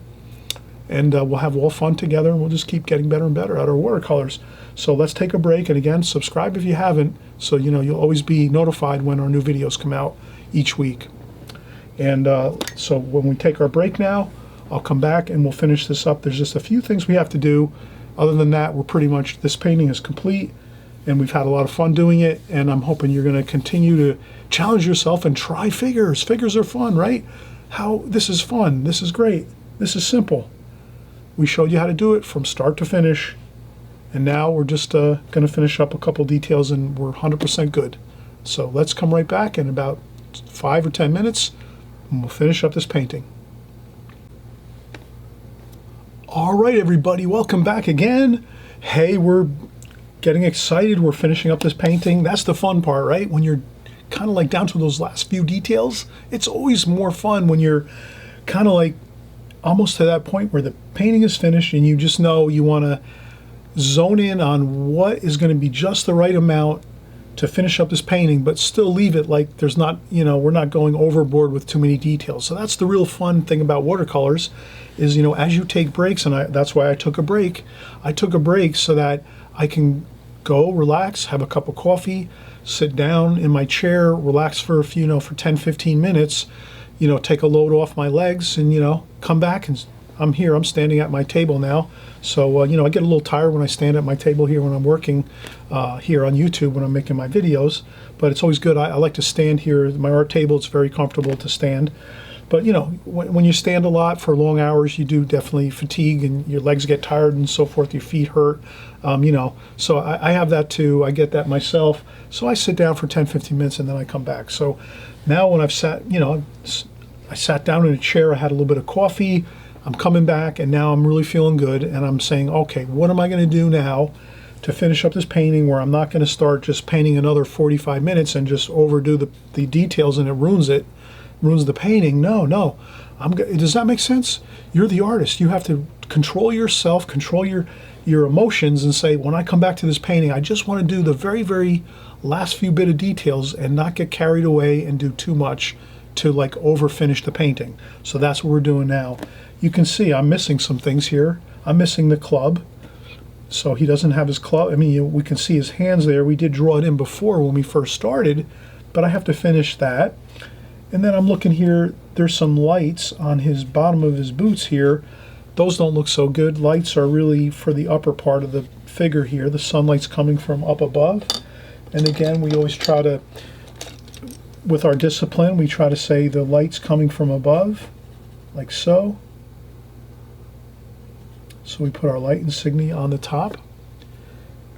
And we'll have all fun together, and we'll just keep getting better and better at our watercolors. So let's take a break, and again, subscribe if you haven't, so you'll always be notified when our new videos come out each week. And so when we take our break now, I'll come back and we'll finish this up. There's just a few things we have to do. Other than that, we're pretty much, this painting is complete, and we've had a lot of fun doing it, and I'm hoping you're going to continue to challenge yourself and try figures. Figures are fun, right? This is fun. This is great. This is simple. We showed you how to do it from start to finish, and now we're just going to finish up a couple details, and we're 100% good. So let's come right back in about 5 or 10 minutes, and we'll finish up this painting. All right, everybody, welcome back again. Hey, we're getting excited. We're finishing up this painting. That's the fun part, right? When you're kind of like down to those last few details, it's always more fun when you're kind of like almost to that point where the painting is finished and you just know you want to zone in on what is going to be just the right amount to finish up this painting, but still leave it like there's not, we're not going overboard with too many details. So that's the real fun thing about watercolors is, as you take breaks, and that's why I took a break. I took a break so that I can go relax, have a cup of coffee, sit down in my chair, relax for for 10, 15 minutes, take a load off my legs, and, come back, and I'm here. I'm standing at my table now. So, I get a little tired when I stand at my table here when I'm working here on YouTube when I'm making my videos. But it's always good. I like to stand here. My art table, it's very comfortable to stand. But, when you stand a lot for long hours, you do definitely fatigue and your legs get tired and so forth. Your feet hurt, So I have that too. I get that myself. So I sit down for 10, 15 minutes and then I come back. So now when I've sat, I sat down in a chair, I had a little bit of coffee, I'm coming back, and now I'm really feeling good, and I'm saying, okay, what am I going to do now to finish up this painting where I'm not going to start just painting another 45 minutes and just overdo the details and it ruins the painting. No. Does that make sense? You're the artist. You have to control yourself, control your emotions, and say, when I come back to this painting, I just want to do the very, very last few bit of details and not get carried away and do too much to like over finish the painting. So that's what we're doing now. You can see I'm missing some things here. I'm missing the club. So he doesn't have his club. I mean, we can see his hands there. We did draw it in before when we first started, but I have to finish that. And then I'm looking here, there's some lights on his bottom of his boots here. Those don't look so good. Lights are really for the upper part of the figure here. The sunlight's coming from up above. And again, we always try to, with our discipline, we try to say the light's coming from above, like so. So we put our light insignia on the top.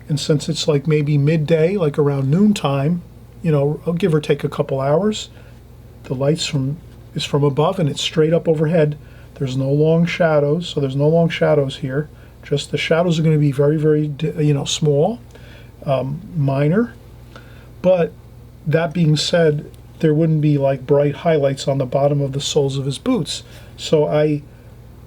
And since it's like maybe midday, like around noontime, I'll give or take a couple hours, the light's is from above and it's straight up overhead. There's no long shadows, so there's no long shadows here. Just the shadows are going to be very, very, small, minor. But that being said, there wouldn't be like bright highlights on the bottom of the soles of his boots. So I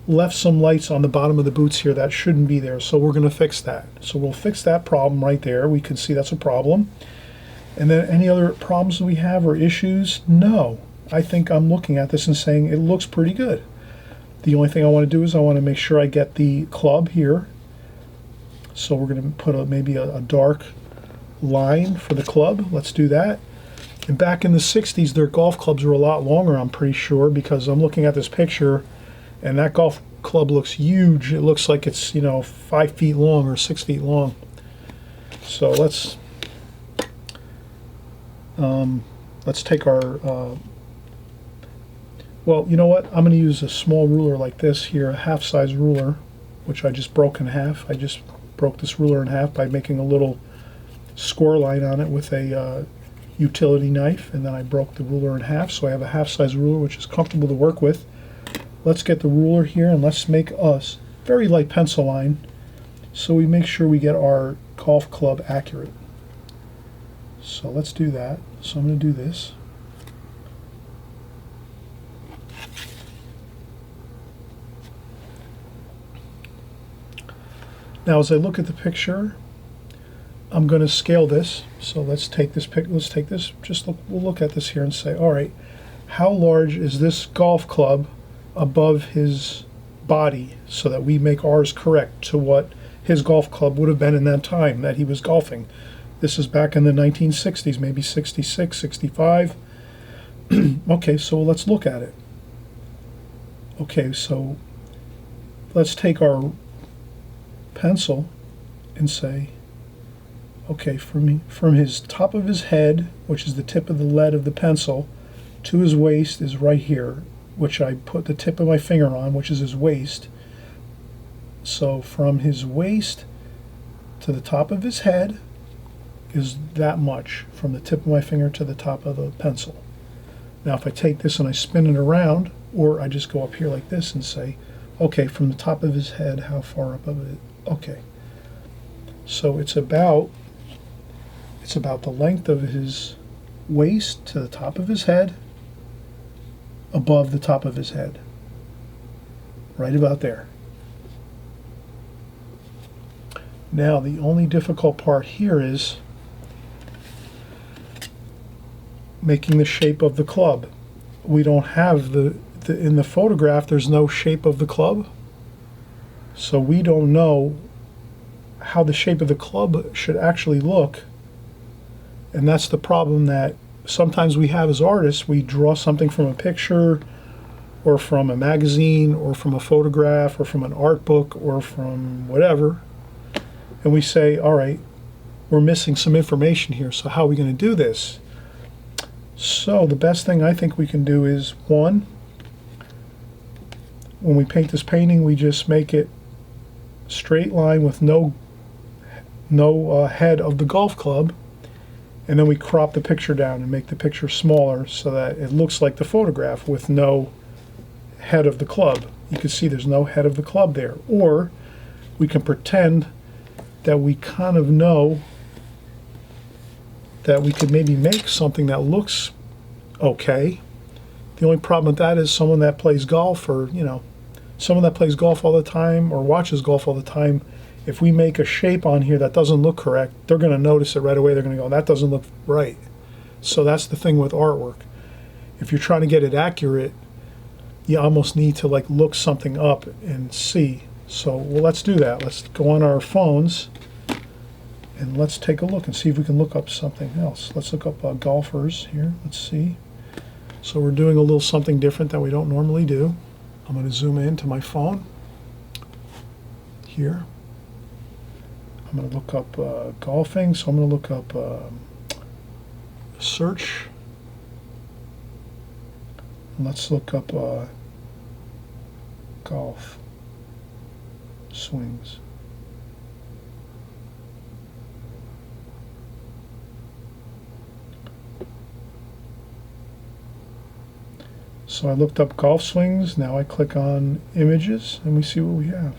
left some lights on the bottom of the boots here that shouldn't be there. So we're going to fix that. So we'll fix that problem right there. We can see that's a problem. And then any other problems we have or issues? No. I think I'm looking at this and saying it looks pretty good. The only thing I want to do is I want to make sure I get the club here. So we're going to put maybe a dark line for the club. Let's do that. And back in the 60s, their golf clubs were a lot longer, I'm pretty sure, because I'm looking at this picture, and that golf club looks huge. It looks like it's, you know, 5 feet long or 6 feet long. So let's take our, well, you know what? I'm going to use a small ruler like this here, a half-size ruler, which I just broke in half. I just broke this ruler in half by making a little score line on it with a utility knife, and then I broke the ruler in half, so I have a half-size ruler which is comfortable to work with. Let's get the ruler here and let's make a very light pencil line so we make sure we get our golf club accurate. So let's do that. So I'm going to do this. Now as I look at the picture, I'm going to scale this. So let's take this we'll look at this here and say, all right, how large is this golf club above his body, so that we make ours correct to what his golf club would have been in that time that he was golfing. This is back in the 1960s, maybe 66, 65. Okay, so let's look at it. Okay, so let's take our pencil and say, okay, from his top of his head, which is the tip of the lead of the pencil, to his waist is right here, which I put the tip of my finger on, which is his waist. So from his waist to the top of his head is that much, from the tip of my finger to the top of the pencil. Now if I take this and I spin it around, or I just go up here like this and say, okay, from the top of his head, how far up of it? Okay. So it's about the length of his waist to the top of his head, above the top of his head. Right about there. Now the only difficult part here is making the shape of the club. We don't have in the photograph, there's no shape of the club, so we don't know how the shape of the club should actually look. And that's the problem that sometimes we have as artists. We draw something from a picture or from a magazine or from a photograph or from an art book or from whatever, and we say, all right, we're missing some information here, so how are we going to do this? So the best thing I think we can do is, one, when we paint this painting, we just make it straight line with no head of the golf club, and then we crop the picture down and make the picture smaller so that it looks like the photograph with no head of the club. You can see there's no head of the club there. Or we can pretend that we kind of know that we could maybe make something that looks okay. The only problem with that is someone that plays golf, or someone that plays golf all the time or watches golf all the time, if we make a shape on here that doesn't look correct, they're going to notice it right away. They're going to go, that doesn't look right. So that's the thing with artwork. If you're trying to get it accurate, you almost need to look something up and see. So let's do that. Let's go on our phones and let's take a look and see if we can look up something else. Let's look up golfers here. Let's see. So we're doing a little something different that we don't normally do. I'm going to zoom in to my phone here. I'm going to look up golfing, so I'm going to look up search. And let's look up golf swings. So I looked up golf swings. Now I click on images and we see what we have.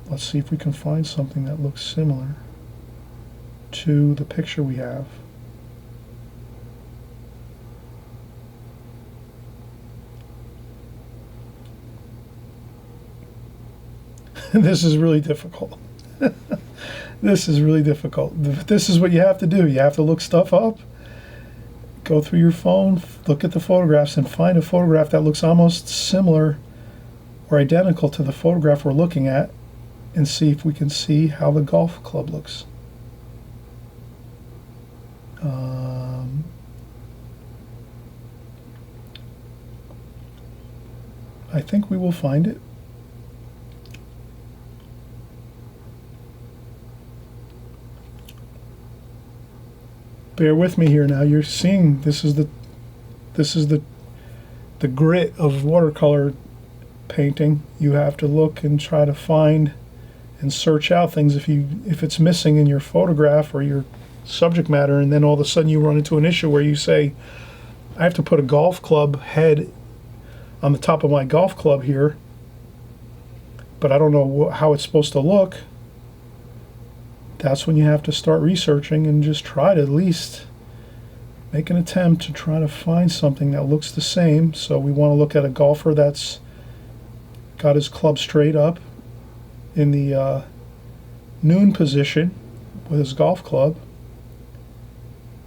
Let's see if we can find something that looks similar to the picture we have. This is really difficult. This is really difficult. This is what you have to do. You have to look stuff up, go through your phone, look at the photographs, and find a photograph that looks almost similar or identical to the photograph we're looking at, and see if we can see how the golf club looks. I think we will find it. Bear with me here now. You're seeing this is the grit of watercolor painting. You have to look and try to find and search out things if it's missing in your photograph or your subject matter, and then all of a sudden you run into an issue where you say, I have to put a golf club head on the top of my golf club here, but I don't know how it's supposed to look. That's when you have to start researching and just try to at least make an attempt to try to find something that looks the same. So we want to look at a golfer that's got his club straight up in the noon position with his golf club.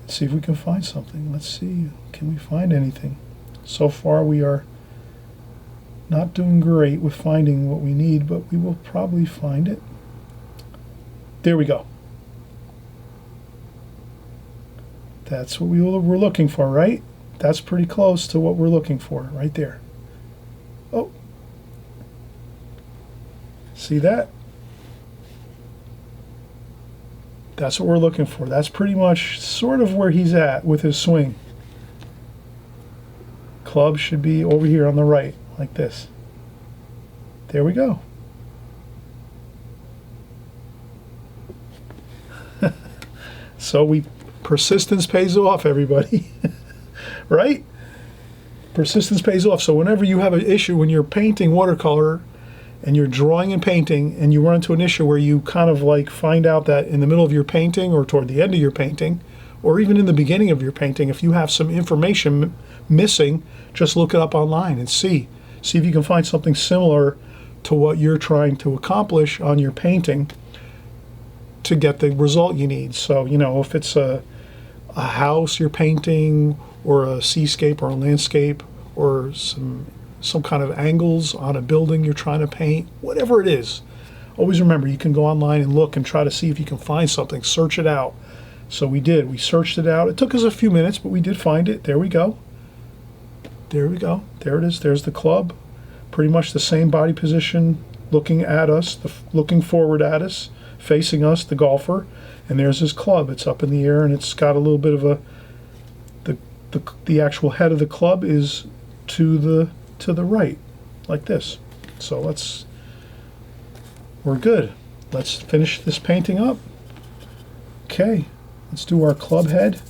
Let's see if we can find something. Let's see, can we find anything? So far we are not doing great with finding what we need, but we will probably find it. There we go. That's what we're looking for, right? That's pretty close to what we're looking for, right there. Oh. See that? That's what we're looking for. That's pretty much sort of where he's at with his swing. Club should be over here on the right, like this. There we go. So persistence pays off, everybody. Right? Persistence pays off. So whenever you have an issue when you're painting watercolor and you're drawing and painting and you run into an issue where you kind of like find out that in the middle of your painting or toward the end of your painting or even in the beginning of your painting, if you have some information missing, just look it up online and see if you can find something similar to what you're trying to accomplish on your painting to get the result you need. So, you know, if it's a house you're painting or a seascape or a landscape or some kind of angles on a building you're trying to paint, whatever it is, always remember you can go online and look and try to see if you can find something, search it out. So we did, we searched it out. It took us a few minutes, but we did find it. There we go. There we go. There it is. There's the club. Pretty much the same body position, looking at us, looking forward at us, facing us, the golfer, and there's his club. It's up in the air and it's got a little bit of the actual head of the club is to the right, like this. So we're good. Let's finish this painting up. Okay, let's do our club head.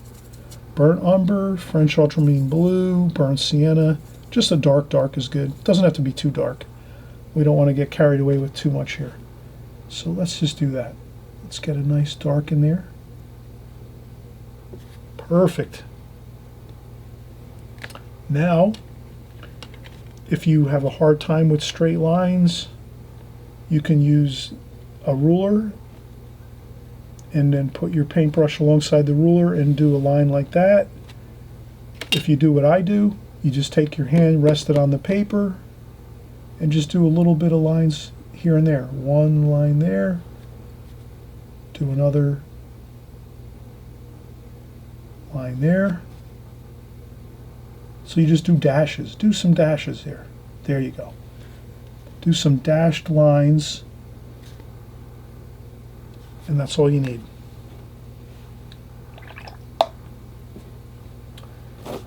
Burnt umber, French ultramarine blue, burnt sienna. Just a dark is good. Doesn't have to be too dark. We don't want to get carried away with too much here. So let's just do that. Let's get a nice dark in there. Perfect. Now, if you have a hard time with straight lines, you can use a ruler and then put your paintbrush alongside the ruler and do a line like that. If you do what I do, you just take your hand, rest it on the paper, and just do a little bit of lines here and there. One line there, do another line there. So you just do dashes. Do some dashes there. There you go. Do some dashed lines, and that's all you need.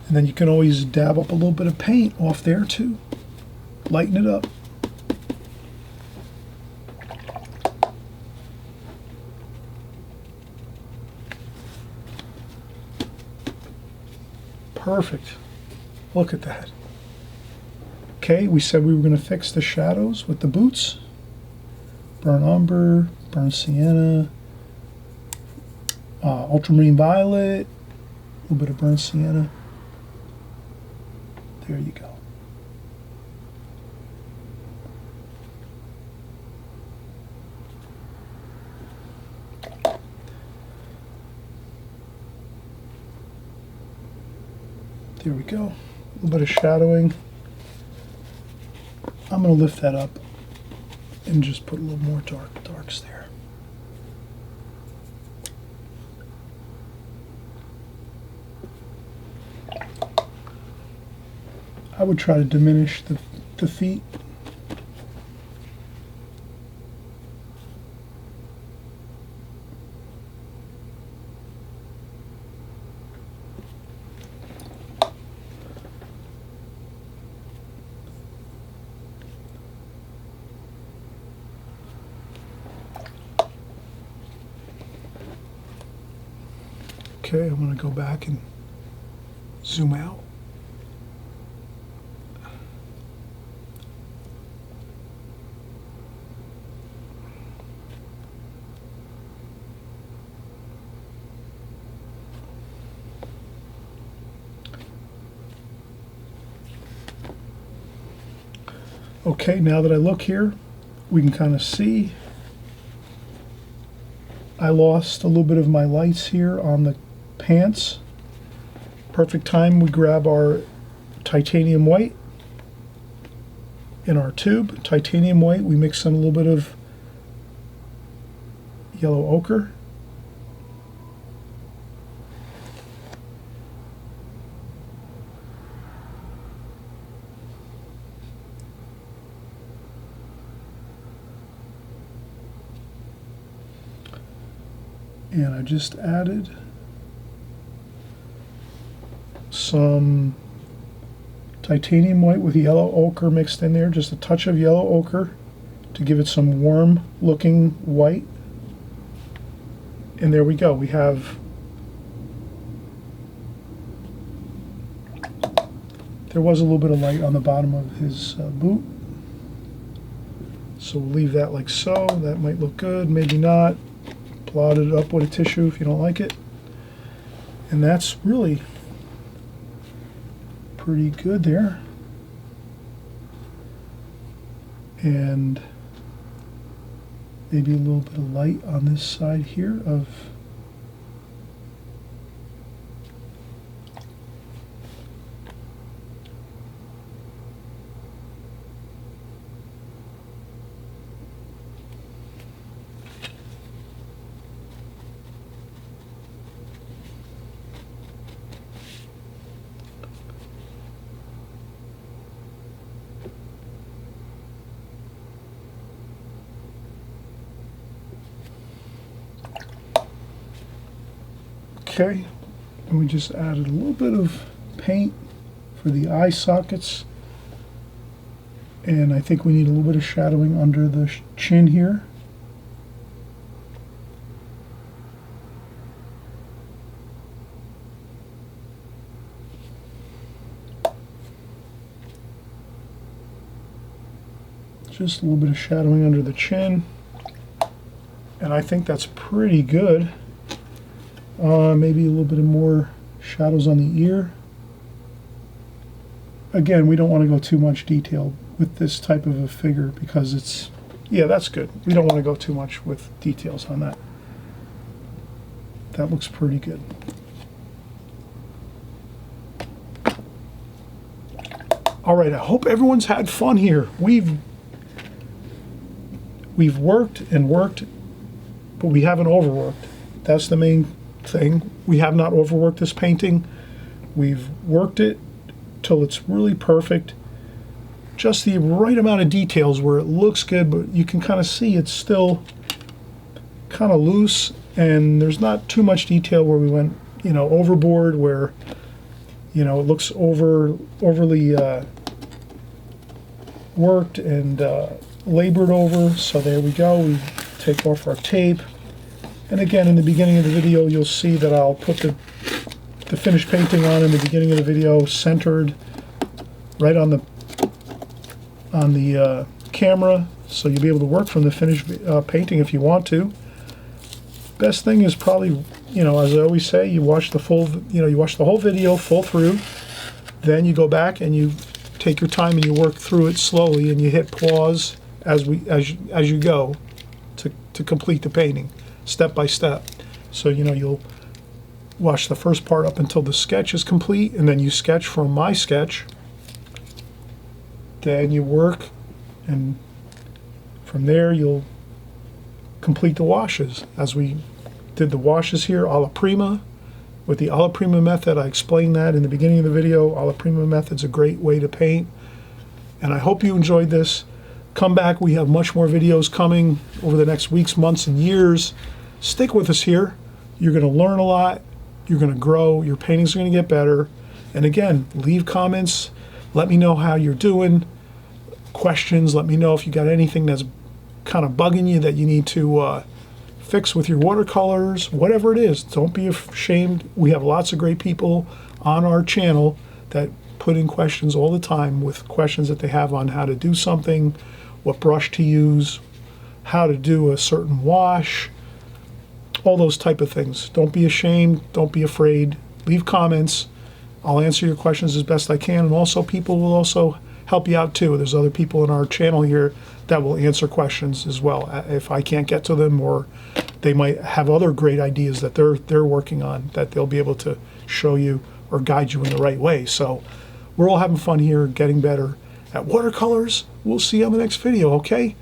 And then you can always dab up a little bit of paint off there too. Lighten it up. Perfect. Look at that. Okay, we said we were going to fix the shadows with the boots. Burnt umber, burnt sienna, ultramarine violet, a little bit of burnt sienna. There you go. There we go. A little bit of shadowing. I'm going to lift that up and just put a little more darks there. I would try to diminish the feet. Okay, I'm going to go back and zoom out. Okay, now that I look here, we can kind of see I lost a little bit of my lights here on the pants. Perfect time we grab our titanium white in our tube. Titanium white, we mix in a little bit of yellow ochre. And I just added some titanium white with yellow ochre mixed in there, just a touch of yellow ochre to give it some warm looking white. And there we go. We have, there was a little bit of light on the bottom of his boot. So we'll leave that like so. That might look good, maybe not. Blot it up with a tissue if you don't like it. And that's really pretty good there. And maybe a little bit of light on this side here of okay, and we just added a little bit of paint for the eye sockets, and I think we need a little bit of shadowing under the chin here. Just a little bit of shadowing under the chin, and I think that's pretty good. Maybe a little bit more shadows on the ear. Again, we don't want to go too much detail with this type of a figure because it's, yeah, that's good. We don't want to go too much with details on that. That looks pretty good. All right, I hope everyone's had fun here. We've worked and worked, but we haven't overworked. That's the main thing. We have not overworked this painting. We've worked it till it's really perfect. Just the right amount of details where it looks good, but you can kind of see it's still kind of loose, and there's not too much detail where we went, you know, overboard, where, you know, it looks overly worked and labored over. So there we go. We take off our tape. And again, in the beginning of the video, you'll see that I'll put the finished painting on in the beginning of the video, centered right on the camera, so you'll be able to work from the finished painting if you want to. Best thing is probably, you know, as I always say, you watch the full, you know, you watch the whole video full through, then you go back and you take your time and you work through it slowly, and you hit pause as you go to complete the painting, step by step. So, you know, you'll watch the first part up until the sketch is complete, and then you sketch from my sketch. Then you work, and from there you'll complete the washes. As we did the washes here, alla prima. With the alla prima method, I explained that in the beginning of the video. Alla prima method's a great way to paint. And I hope you enjoyed this. Come back. We have much more videos coming over the next weeks, months, and years. Stick with us here. You're going to learn a lot. You're going to grow. Your paintings are going to get better. And again, leave comments. Let me know how you're doing. Questions. Let me know if you got anything that's kind of bugging you that you need to fix with your watercolors. Whatever it is, don't be ashamed. We have lots of great people on our channel that put in questions all the time with questions that they have on how to do something, what brush to use, how to do a certain wash, all those type of things. Don't be ashamed. Don't be afraid. Leave comments. I'll answer your questions as best I can, and also people will also help you out too. There's other people in our channel here that will answer questions as well if I can't get to them, or they might have other great ideas that they're working on that they'll be able to show you or guide you in the right way. So we're all having fun here, getting better at watercolors. We'll see you on the next video, okay?